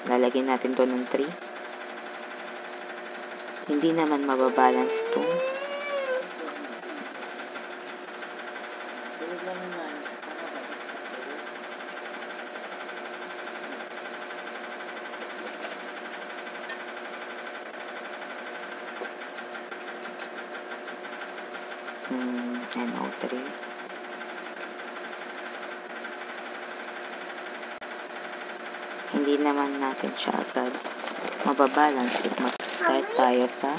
lalagyan natin to ng 3. Hindi naman mababalance to. NO3. Hindi naman natin siya agad mababalance if mag-start tayo sa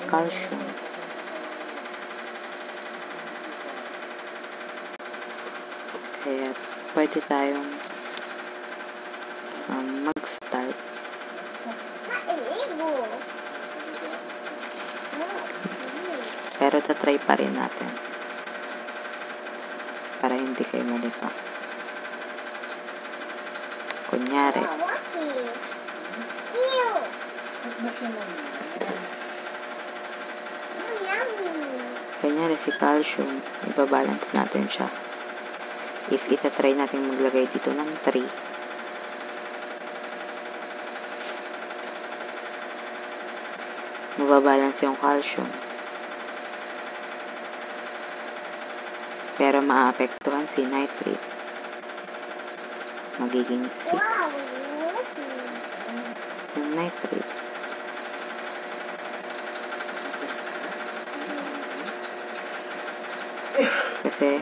calcium. Kaya pwede tayong mag-start pero tatry pa rin natin para hindi kayo malito. Kunyari si calcium, ibabalance natin siya. If itatry natin maglagay dito ng 3, mababalance yung calcium. Pero maapektuhan si nitrate. Magiging 6 yung nitrate. Kasi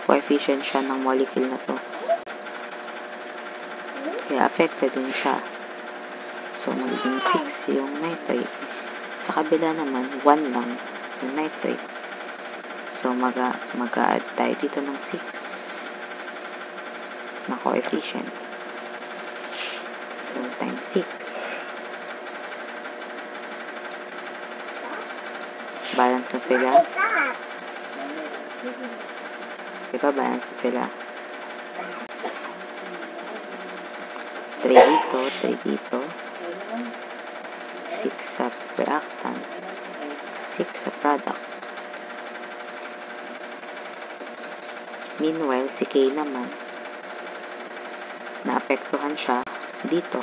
coefficient siya ng molecule na to. Kaya affected din siya. So magiging 6 yung nitrate. Sa kabila naman 1 lang yung nitrate. So mag-a-add tayo dito ng 6 na coefficient. So times 6. Balance na sila. Diba balance na sila? 3 dito, 3 dito. 6 sa reactant. 6 sa product. Meanwhile, si K naman, naapektuhan siya dito.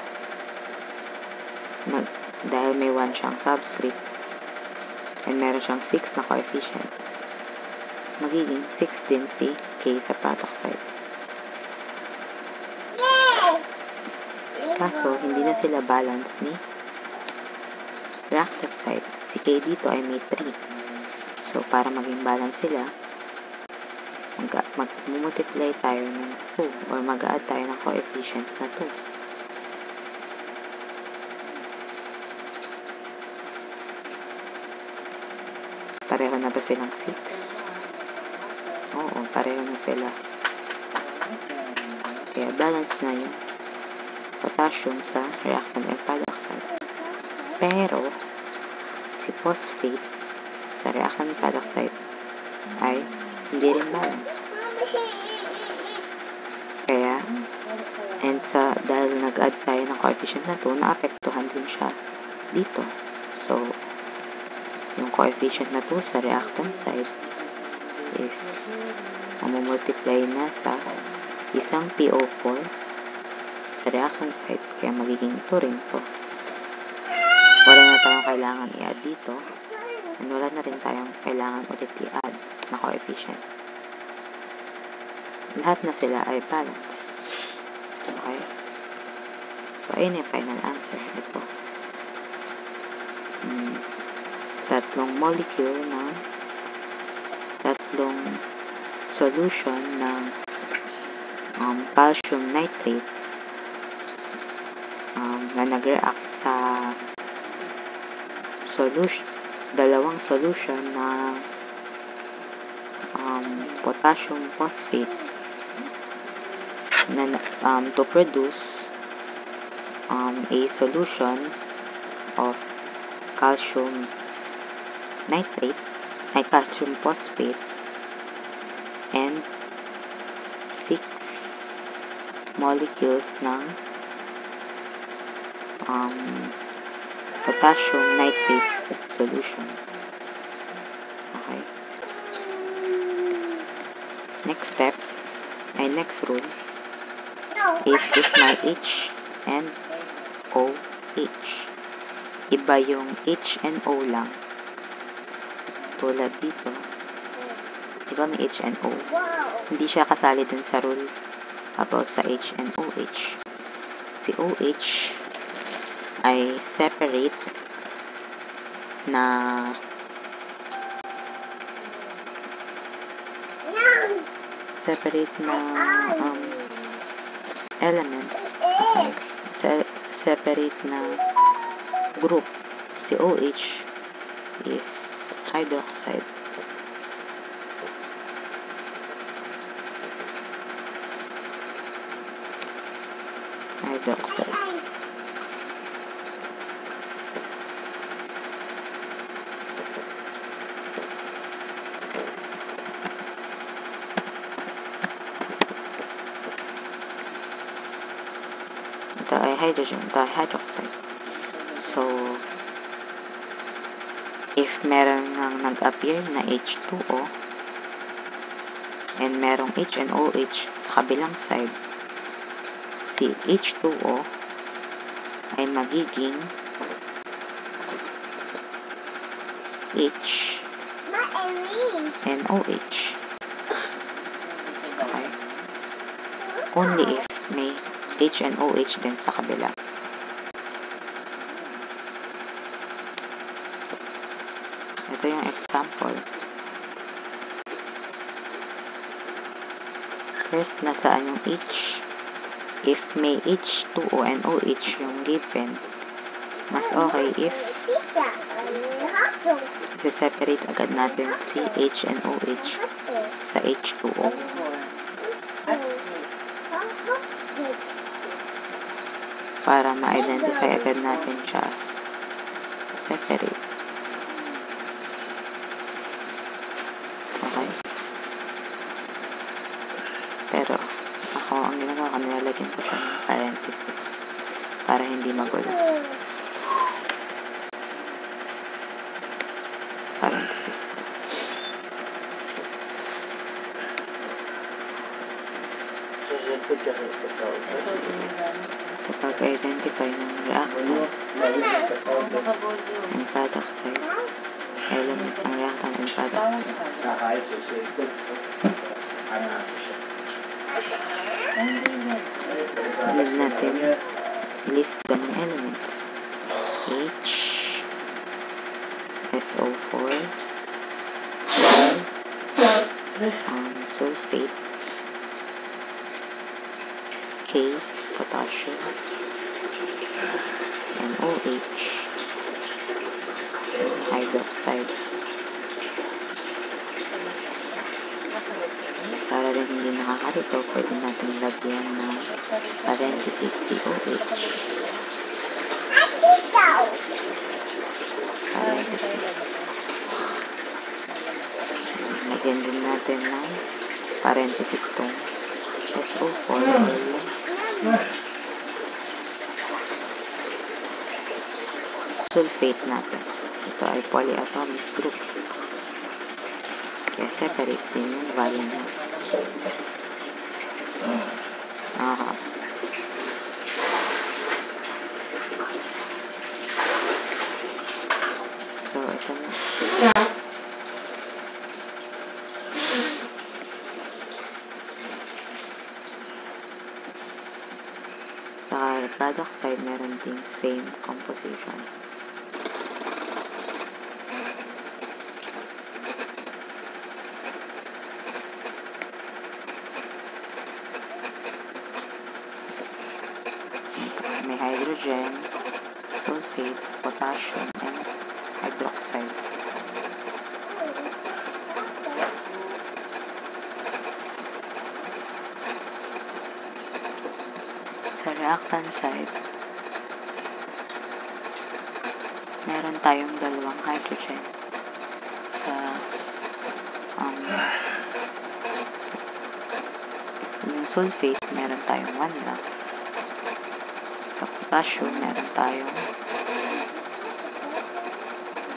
Dahil may 1 siyang subscript and meron siyang 6 na coefficient, magiging 6 din si K sa product side. Kaso, hindi na sila balance ni reactant side. Si K dito ay may 3. So, para maging balance sila, mag-multiply tayo ng 2 or mag-add tayo ng coefficient na 2. Pareho na ba silang 6? Oo, pareho na sila. Kaya balance na yung potassium sa reactant and product side. Pero, si phosphate sa reactant product side ay hindi rin balance. Kaya, dahil nag-add tayo ng coefficient na 2, naapektuhan din siya dito. So, yung coefficient na 2 sa reactant side is mamumultiply na sa isang PO4 sa reactant side. Kaya magiging 2 rin to. Wala na tayong kailangan i-add dito. And wala na rin tayong kailangan ulit i-add na coefficient. Lahat na sila ay balance. Okay? So, ayun yung final answer. Ito. Tatlong molecule ng tatlong solution ng calcium nitrate na nag-react sa dalawang solution na potassium phosphate na to produce a solution of calcium nitrate, calcium phosphate, and 6 molecules ng potassium nitrate solution. Okay. Next step, next rule is if my H and OH. Iba yung H and O lang. Tulad dito. Diba may H and O? Hindi siya kasali dun sa rule about sa H and OH. Si OH ay separate na element. Okay. Separate na group. Si OH is hydroxide. Ito ay hydrogen dihydroxide. So, if meron nang nag-appear na H2O and merong H and OH sa kabilang side, si H2O ay magiging H and OH. Okay? Only if may H and OH din sa kabila. Ito yung example. First, nasaan yung H? If may H2O and OH yung given, mas okay if separate agad natin si H and OH sa H2O. Para ma-identify agad natin siya as separate. Okay? Pero, ang ginagawa ko, nilalagyan ko siya ng parenthesis para hindi magulo. Parenthesis ko. Sa pag-identify ng reactant and product side, element ng reactant and product side. Need natin list ng elements. H, SO4, sulfate, K, potassium, and OH, hydroxide. Para rin hindi nakakalito, pwede natin lagyan ng parenthesis COH. Parenthesis. Lagyan din natin ng parenthesis tong SO4 or sulfate natin. Ito ay polyatomic group. Kaya separate din yung value niya. So, ito na. Sa product side, meron ding same composition. May hydrogen, sulfate, potassium, and hydroxide. Sa reactant side, meron tayong dalawang hydrogen. Sa yung sulfate, meron tayong 1 lang. Sa potassium, meron tayong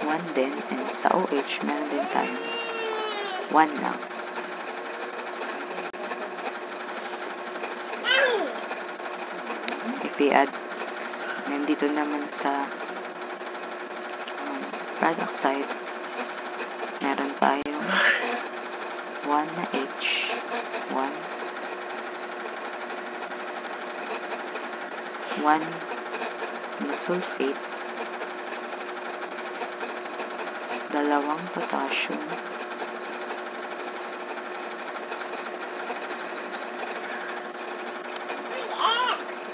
1 din. And sa OH, meron din tayong 1 lang. If we add, nandito naman sa product side, meron tayong 1 na H, 1 na sulfate, 2 potassium,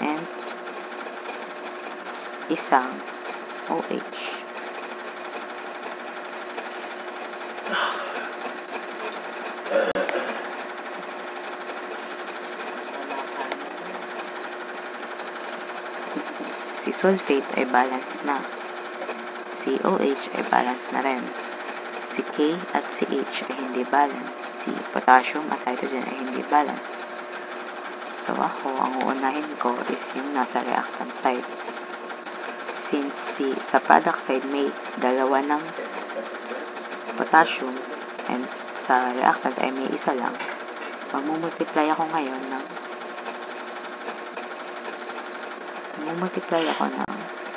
and isang OH. Si sulfate ay balance na. Si OH ay balance na rin. Si K at si H ay hindi balance. Si potassium at hydrogen ay hindi balance. So ako, ang uunahin ko is yung nasa reactant side. Since sa product side may 2 ng potassium and sa reactant ay may 1 lang, magmumultiply ako ngayon ng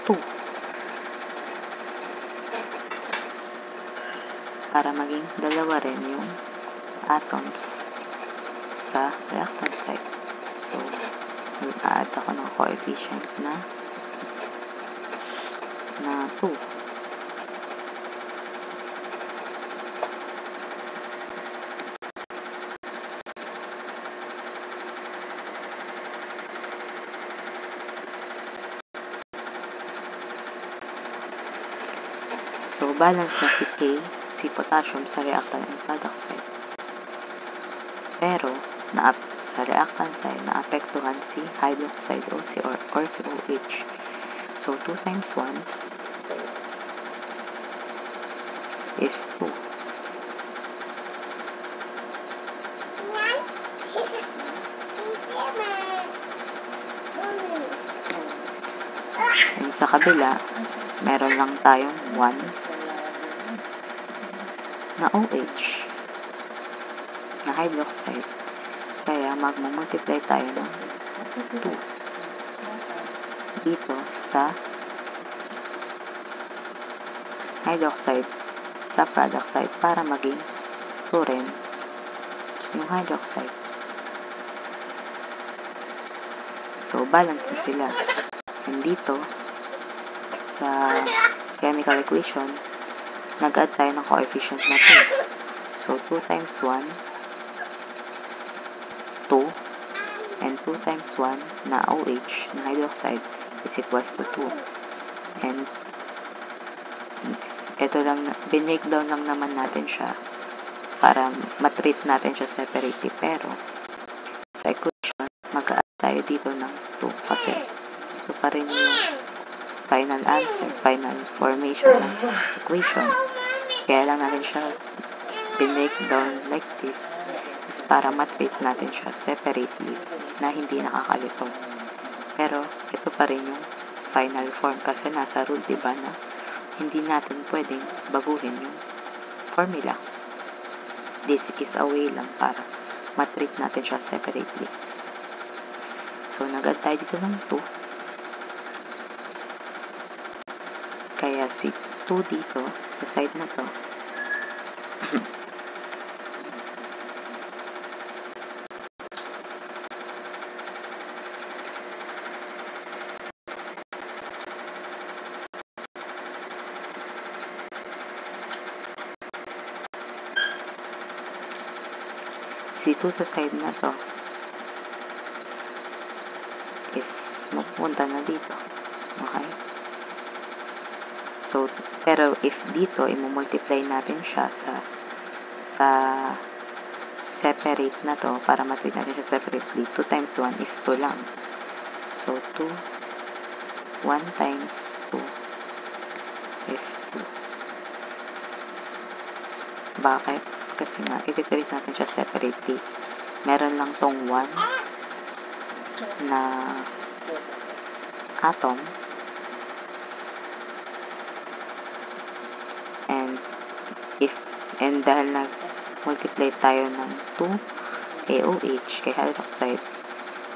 2 para maging 2 rin yung atoms sa reactant side. So, mag-add ako ng coefficient na 2. So, balance na si K, si potassium sa reactant and product side. Pero, sa reactant side, naapektuhan si hydroxide or si OH. So, 2 times 1 is 2. And sa kabila, meron lang tayong 1 na OH na hydroxide. Kaya magmumultiply tayo ng 2 dito sa hydroxide sa product side para maging 2 rin yung hydroxide. So, balance na sila. And dito, sa chemical equation, nag-add tayo ng coefficient na 2. So, 2 times 1 2, and 2 times 1 na OH na hydroxide is equals to 2. And ito lang, binreakdown lang naman natin siya para matreat natin siya separately. Pero sa equation, mag-add tayo dito ng 2 kasi ito pa rin yung final answer, final formation ng equation. Kaya lang natin siya binreakdown like this is para matreat natin siya separately na hindi nakakalito. Pero ito pa rin yung final form kasi nasa rule, diba, na hindi natin pwedeng baguhin yung formula. This is a way lang para matreat natin siya separately. So, nag-add tayo dito ng 2. Kaya si 2 dito sa side na to si 2 sa side na to is mapunta na dito. Okay? So, pero if dito, i-multiply natin siya sa separate na to, para matreat natin siya separately, 2 times 1 is 2 lang. So, 1 times 2 is 2. Bakit? Kasi nga, i-treat natin siya separately. Meron lang tong 1 na atom, and dahil nag-multiply tayo ng 2 AOH kay hydroxide,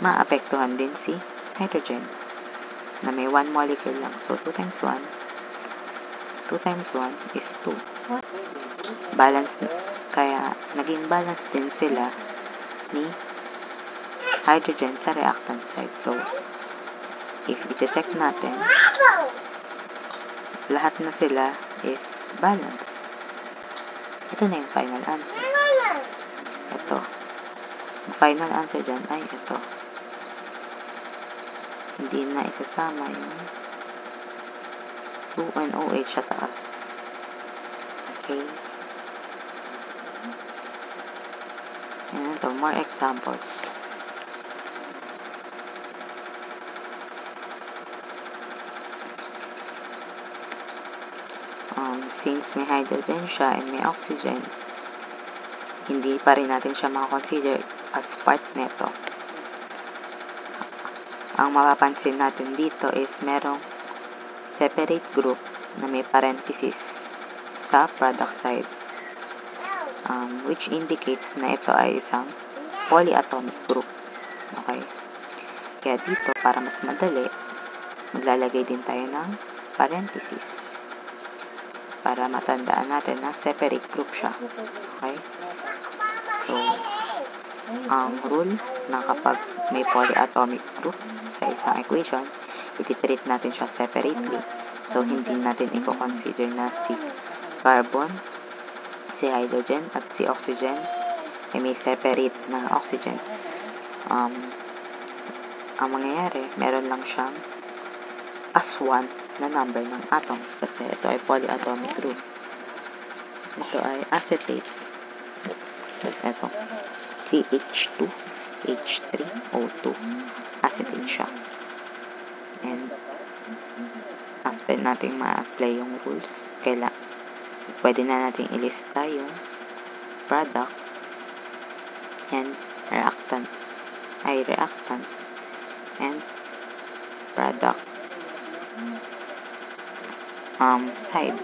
maapektuhan din si hydrogen na may 1 molecule lang. So, 2 times 1 is 2. Balance, kaya naging balance din sila ni hydrogen sa reactant side. So, if i-check natin, lahat na sila is balance. Ito na yung final answer. Ito. Ang final answer dyan ay ito. Hindi na isasama yung 2 and OH sa taas. Okay. And ito, more examples. Since may hydrogen siya and may oxygen, hindi pa rin natin siya makakonsider as part neto. Ang mapapansin natin dito is merong separate group na may parenthesis sa product side, which indicates na ito ay isang polyatomic group. Okay? Kaya dito, para mas madali, maglalagay din tayo ng parenthesis para matandaan natin na separate group siya. Okay? So, ang rule na kapag may polyatomic group sa isang equation, iti-treat natin siya separately. So, hindi natin i-consider na si carbon, si hydrogen, at si oxygen ay may separate na oxygen. Ang mangyayari, meron lang siyang as 1 na number ng atoms kasi ito ay polyatomic group. Ito ay acetate. Ito, CH2, H3O2. Acetate siya. And after natin ma-apply yung rules, pwede na natin ilista yung product and reactant and product side.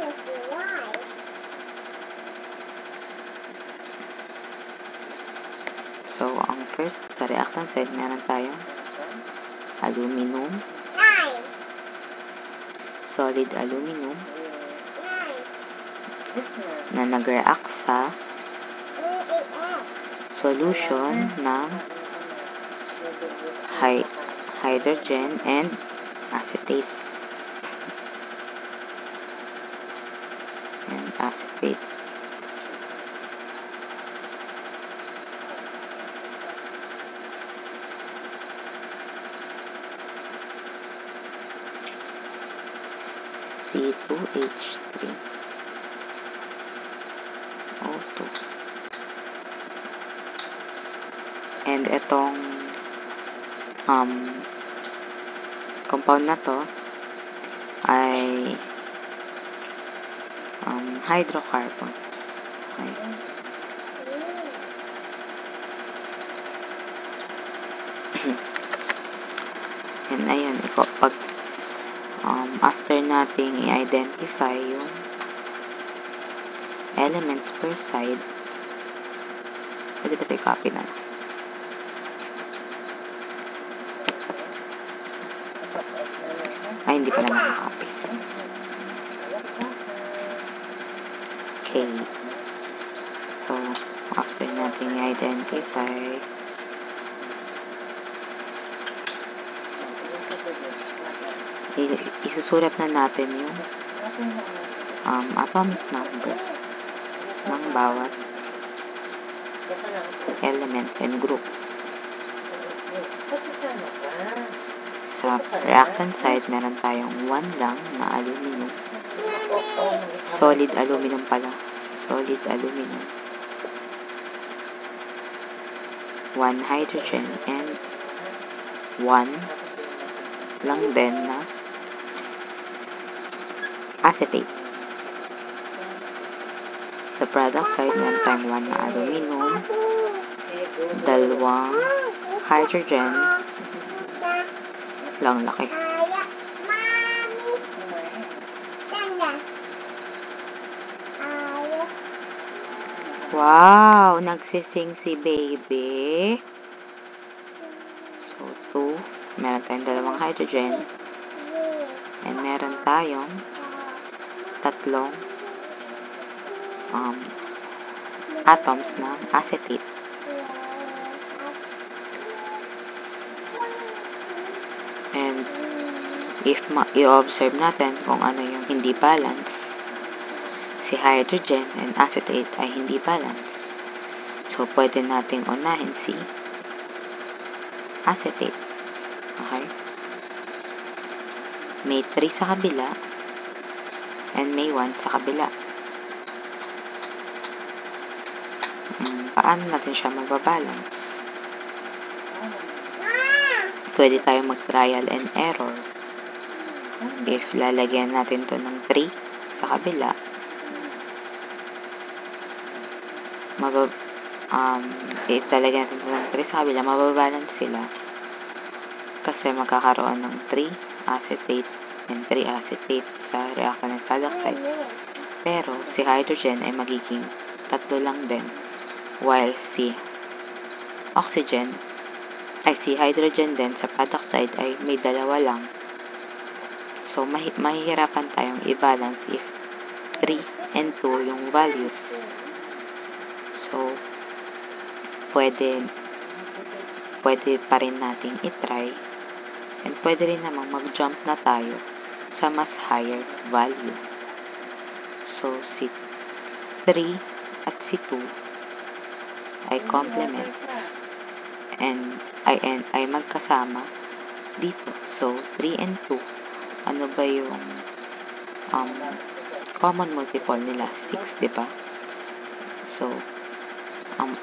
So, ang first, sa reactant side, meron tayong aluminum, solid aluminum, na nag-react sa solution ng hydrogen and acetate. C2H3O2. And itong compound na to ay hydrocarbons. Okay. And ayun, pag after nating i-identify yung elements per side, pwede ba tayo copy na? Ay, hindi pala naka-copy. Okay. So, after nating i-identify, isusulat na natin yung atomic number ng bawat element and group. Sa reactant side, meron tayong 1 lang na aluminum. Solid aluminum pala. Solid aluminum. 1 hydrogen and 1 lang din na acetate. Sa product side, meron tayong 1 na aluminum, 2 hydrogen, lang laki. Wow! Nagsising si baby. So, 2. Meron tayong 2 hydrogen. And meron tayong 3 atoms na acetate. And if i-observe natin kung ano yung hindi balance, si hydrogen and acetate ay hindi balance. So, pwede nating unahin si acetate. Okay? May 3 sa kabila and may 1 sa kabila. Paano natin siya magbabalance? Pwede tayo mag-trial and error. If lalagyan natin to ng 3 sa kabila, if lalagyan natin to ng 3 sa kabila, mababalance sila. Kasi magkakaroon ng 3 acetate and 3 acetate sa reactant and product side. Pero si hydrogen ay magiging 3 lang din, while si hydrogen din sa product side ay may 2 lang. So, mahihirapan tayong i-balance if 3 and 2 yung values. So, pwede pa rin nating i-try, and pwede rin namang mag-jump na tayo sa mas higher value. So, si 3 at si 2 ay complements and ay magkasama dito. So, 3 and 2, ano ba yung common multiple nila? 6, diba? So,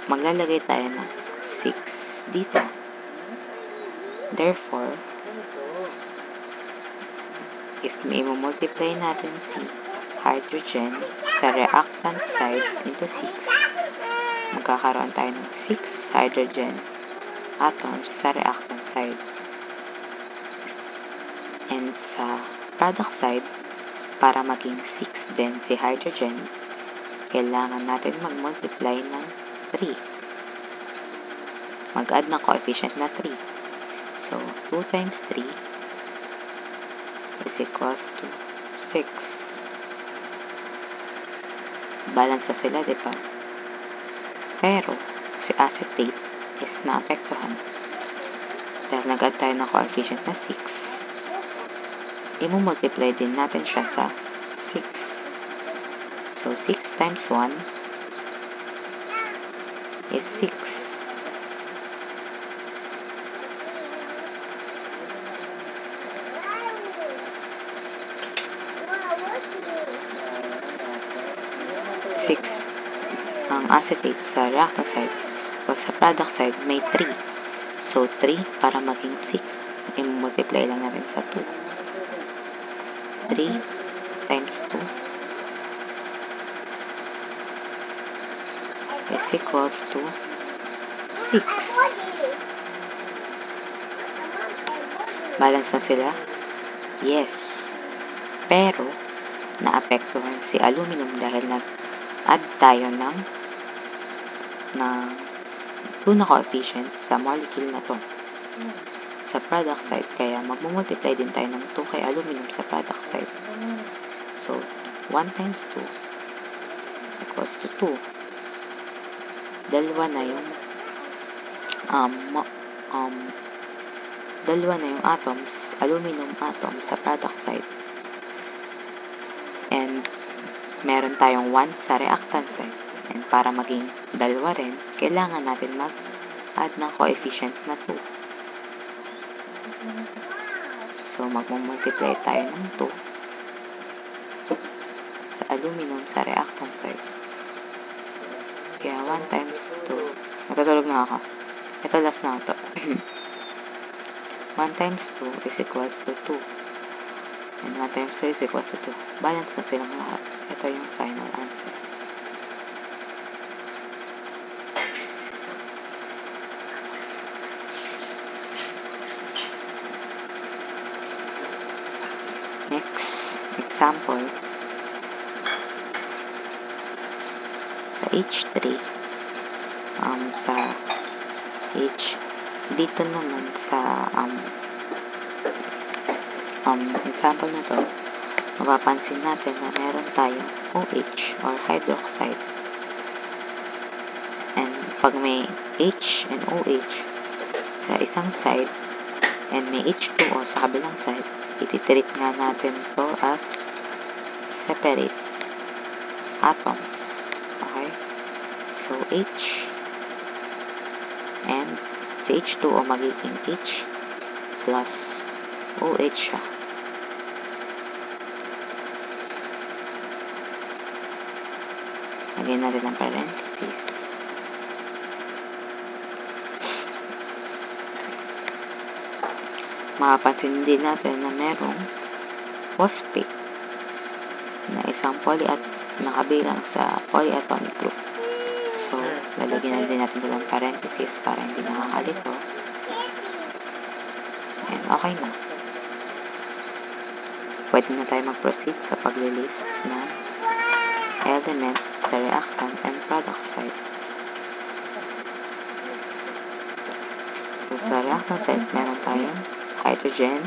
maglalagay tayo ng 6 dito. Therefore, if may multiply natin si hydrogen sa reactant side into 6, magkakaroon tayo ng 6 hydrogen atoms sa reactant side. And sa product side, para maging 6 din si hydrogen, kailangan natin mag-multiply ng 3. Mag-add ng coefficient na 3. So, 2 times 3 is equals to 6. Balance na sila, diba? Pero, si acetate is naapektuhan. Dahil nag-add tayo ng coefficient na 6, i-multiply din natin siya sa 6. So, 6 times 1 is 6. 6 ang acetate sa reactant side o sa product side may 3. So, 3 para maging 6. I-multiply lang natin sa 2. 3 times 2 is equals to 6. Balance na sila? Yes. Pero, naapektuhan si aluminum dahil nag-add tayo ng 2 na coefficient sa molecule na to sa product side. Kaya magmumultiply din tayo ng 2 kay aluminum sa product side. So, 1 times 2 equals to 2. Dalawa na yung atoms, aluminum atom sa product side. And meron tayong 1 sa reactant side. And para maging dalawa rin, kailangan natin mag-add ng coefficient na 2. So, magmumultiply tayo ng 2 sa aluminum sa reactant side. Kaya 1 times 2. Natutulog na ako. Ito last na ito. 1 times 2 is equals to 2. And 1 times 2 is equals to 2. Balance na silang lahat. Ito yung final answer. Next example. Sa H3, dito naman sa example na to, mapapansin natin na meron tayong OH or hydroxide. And pag may H and OH sa isang side and may H2O sa kabilang side, ititreat nga natin to as separate atoms. Okay? So, H and si H2O magiging H plus OH siya. Lagyan natin ang parenthesis. Mapapansin din natin na merong phosphate na isang nakabilang sa polyatomic group. So, lalagyan din natin ng parenthesis para hindi nakakalito. And okay na. Pwede na tayo mag-proceed sa pag-list ng element sa reactant and product side. So, sa reactant side, meron tayong hydrogen,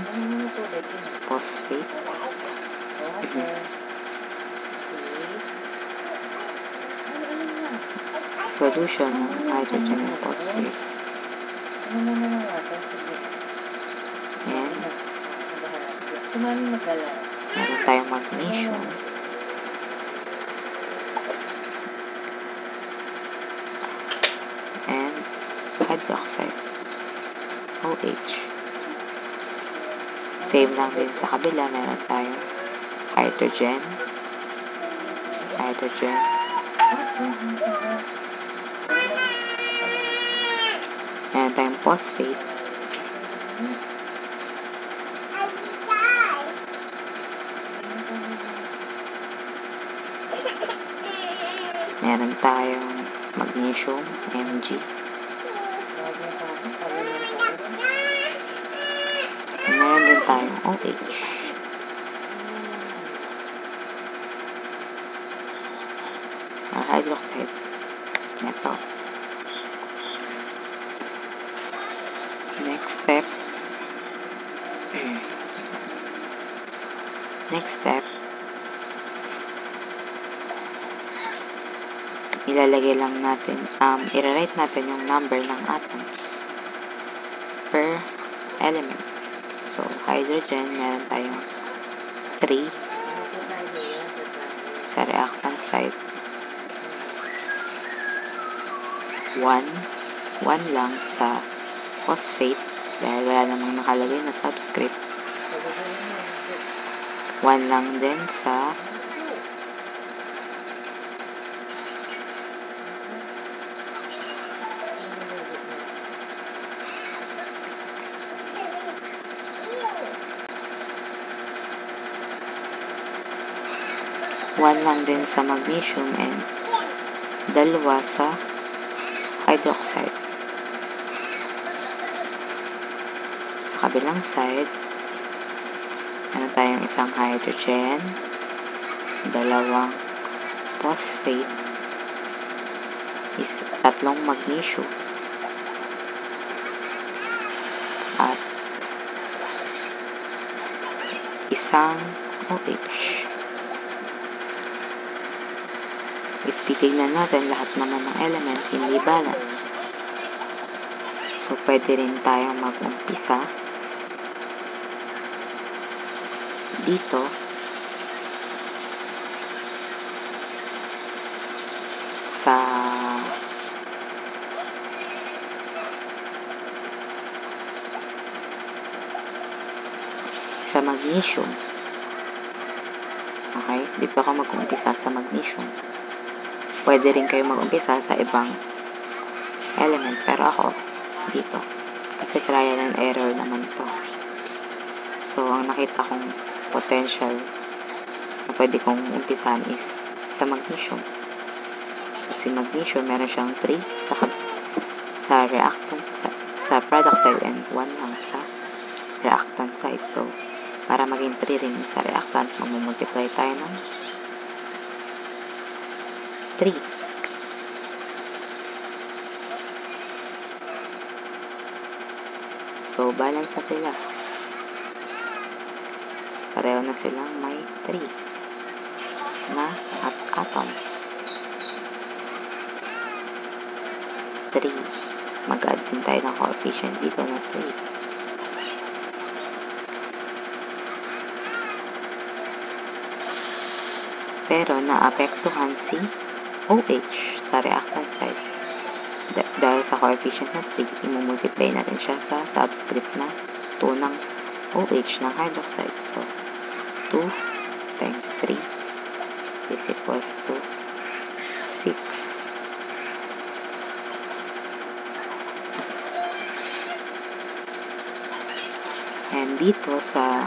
phosphate, solution ng hydrogen and phosphate, and meron tayong magnesium, and hydroxide, OH. Same lang din sa kabila, meron tayong hydrogen, meron tayong phosphate, meron tayong magnesium, Mg, and meron din tayong OH. Or hydroxide. Ito. Next step, ilalagay lang natin, i-write natin yung number ng atoms per element. So, hydrogen, meron tayong 3 sa reactant side, 1 lang sa phosphate dahil wala namang nakalagay na subscript, 1 lang din sa 1 lang din sa magnesium and 2 sa hydroxide. Sa kabilang side, meron tayong isang hydrogen, 2 phosphate, 3 magnesium, at isang OH. If titignan natin, lahat naman ng element hindi balance. So, pwede rin tayong mag-umpisa dito sa magnesium. Okay? Dito ako mag-umpisa sa magnesium. Pwede rin kayo mag-umpisa sa ibang element. Pero ako, dito. Kasi trial and error naman to. So, ang nakita kong potential na pwede kong umpisahan is sa magnesium. So, si magnesium, meron siyang 3 sa reactant, sa product side and 1 lang sa reactant side. So, para maging 3 rin sa reactant, mag-multiply tayo ng 3. So, balance na sila. Pareho na silang may 3 na atoms. 3. Mag-add din tayo ng coefficient dito na 3. Pero naapektuhan si OH sa reactant side. Dahil sa coefficient na 3, imumultiply natin siya sa subscript na 2 ng OH ng hydroxide. So, 2 times 3 is equals to 6. And dito sa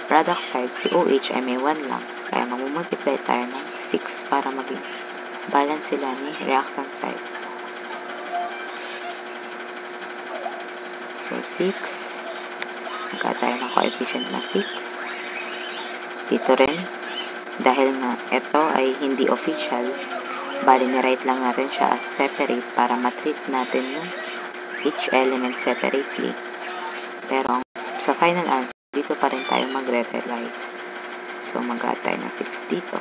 product side, si OH ay may 1 lang. Kaya magmumultiply tayo ng 6 para maging balance sila ni reactant side. So, 6. Magkakaroon tayo ng coefficient na 6. Dito rin, dahil nga ito ay hindi official, bali ni-write lang natin siya as separate para matreat natin yung each element separately. Pero sa final answer, dito pa rin tayo magre-rely. So, mag-add tayo ng 6 dito.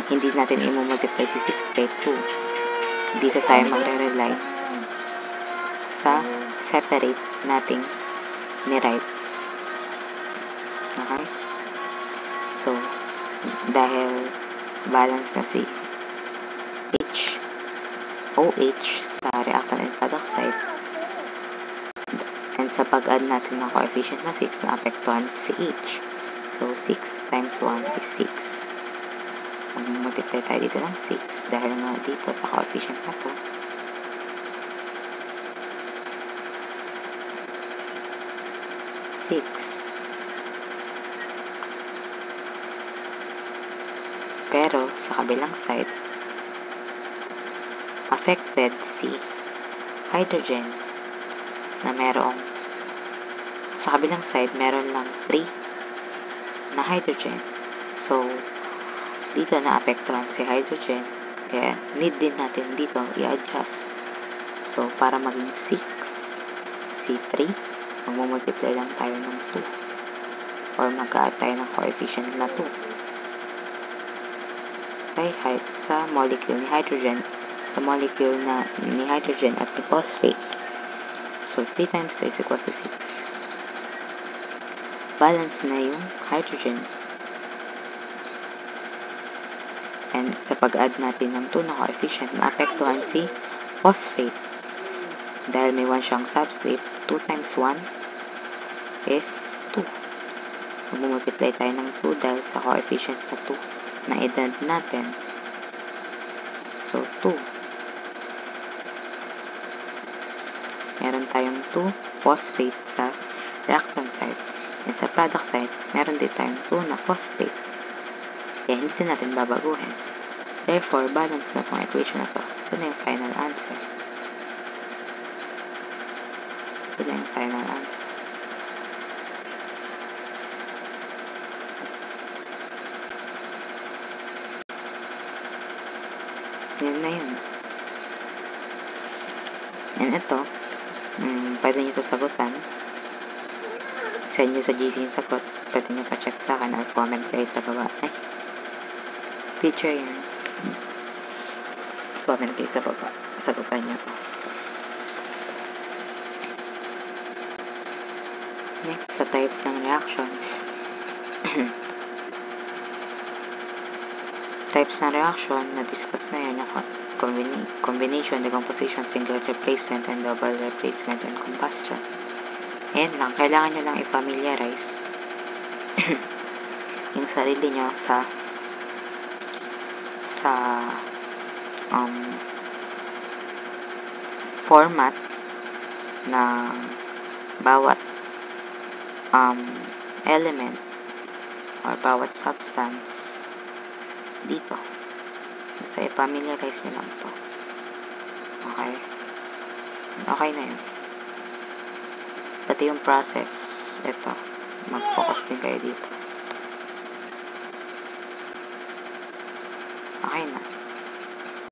Hindi natin i-multiply si 6 kay 2. Dito tayo magre-rely sa separate nating ni-write. Okay? So, dahil balance na si OH sa reactant and product side, and sa pag-add natin ng coefficient na 6, na-apektuhan si H. So, 6 times 1 is 6. Mag-multiply tayo dito ng 6 dahil nga dito sa coefficient na to. 6. Pero, sa kabilang side, affected si hydrogen na merong sa kabilang side, meron lang 3 na hydrogen. So, dito na-apektuhan si hydrogen. Kaya, need din natin dito i-adjust. So, para maging 6, C3, magmumultiply lang tayo ng 2. Or mag-add tayo ng coefficient na 2. Okay, sa molecule ni hydrogen, sa molecule ni hydrogen at ni phosphate. So, 3 times 2 is equals to 6. Balance na yung hydrogen. And sa pag-add natin ng 2 na coefficient, maapektuhan si phosphate. Dahil may 1 siyang subscript, 2 times 1 is 2. Mag-multiply tayo ng 2 dahil sa coefficient na 2 na i-add natin. So, 2. Meron tayong 2 phosphate sa reactant side. Then sa product side, meron din tayong tuna, phosphate. Kaya hindi natin babaguhin. Therefore, balance na itong equation na to. Ito na yung final answer. Ito na yung final answer. Yan na yun. And ito, pwede nyo ito sagutan. Send nyo sa GC yung sagot. Pwede nyo pa-check sa akin or comment kayo sa baba. Ay, teacher yan. Comment kayo sa baba. Sagutan nyo to. Next, sa types ng reactions. Types ng reaction, na-discuss na yan yung combination, decomposition, single replacement, and double replacement, and combustion. Ayan lang, kailangan nyo lang i-familiarize yung sarili nyo sa format ng bawat element or bawat substance dito. Basta i-familiarize nyo lang to. Okay? Okay na yun. Pati yung process, ito, mag-focus din kayo dito. Okay na.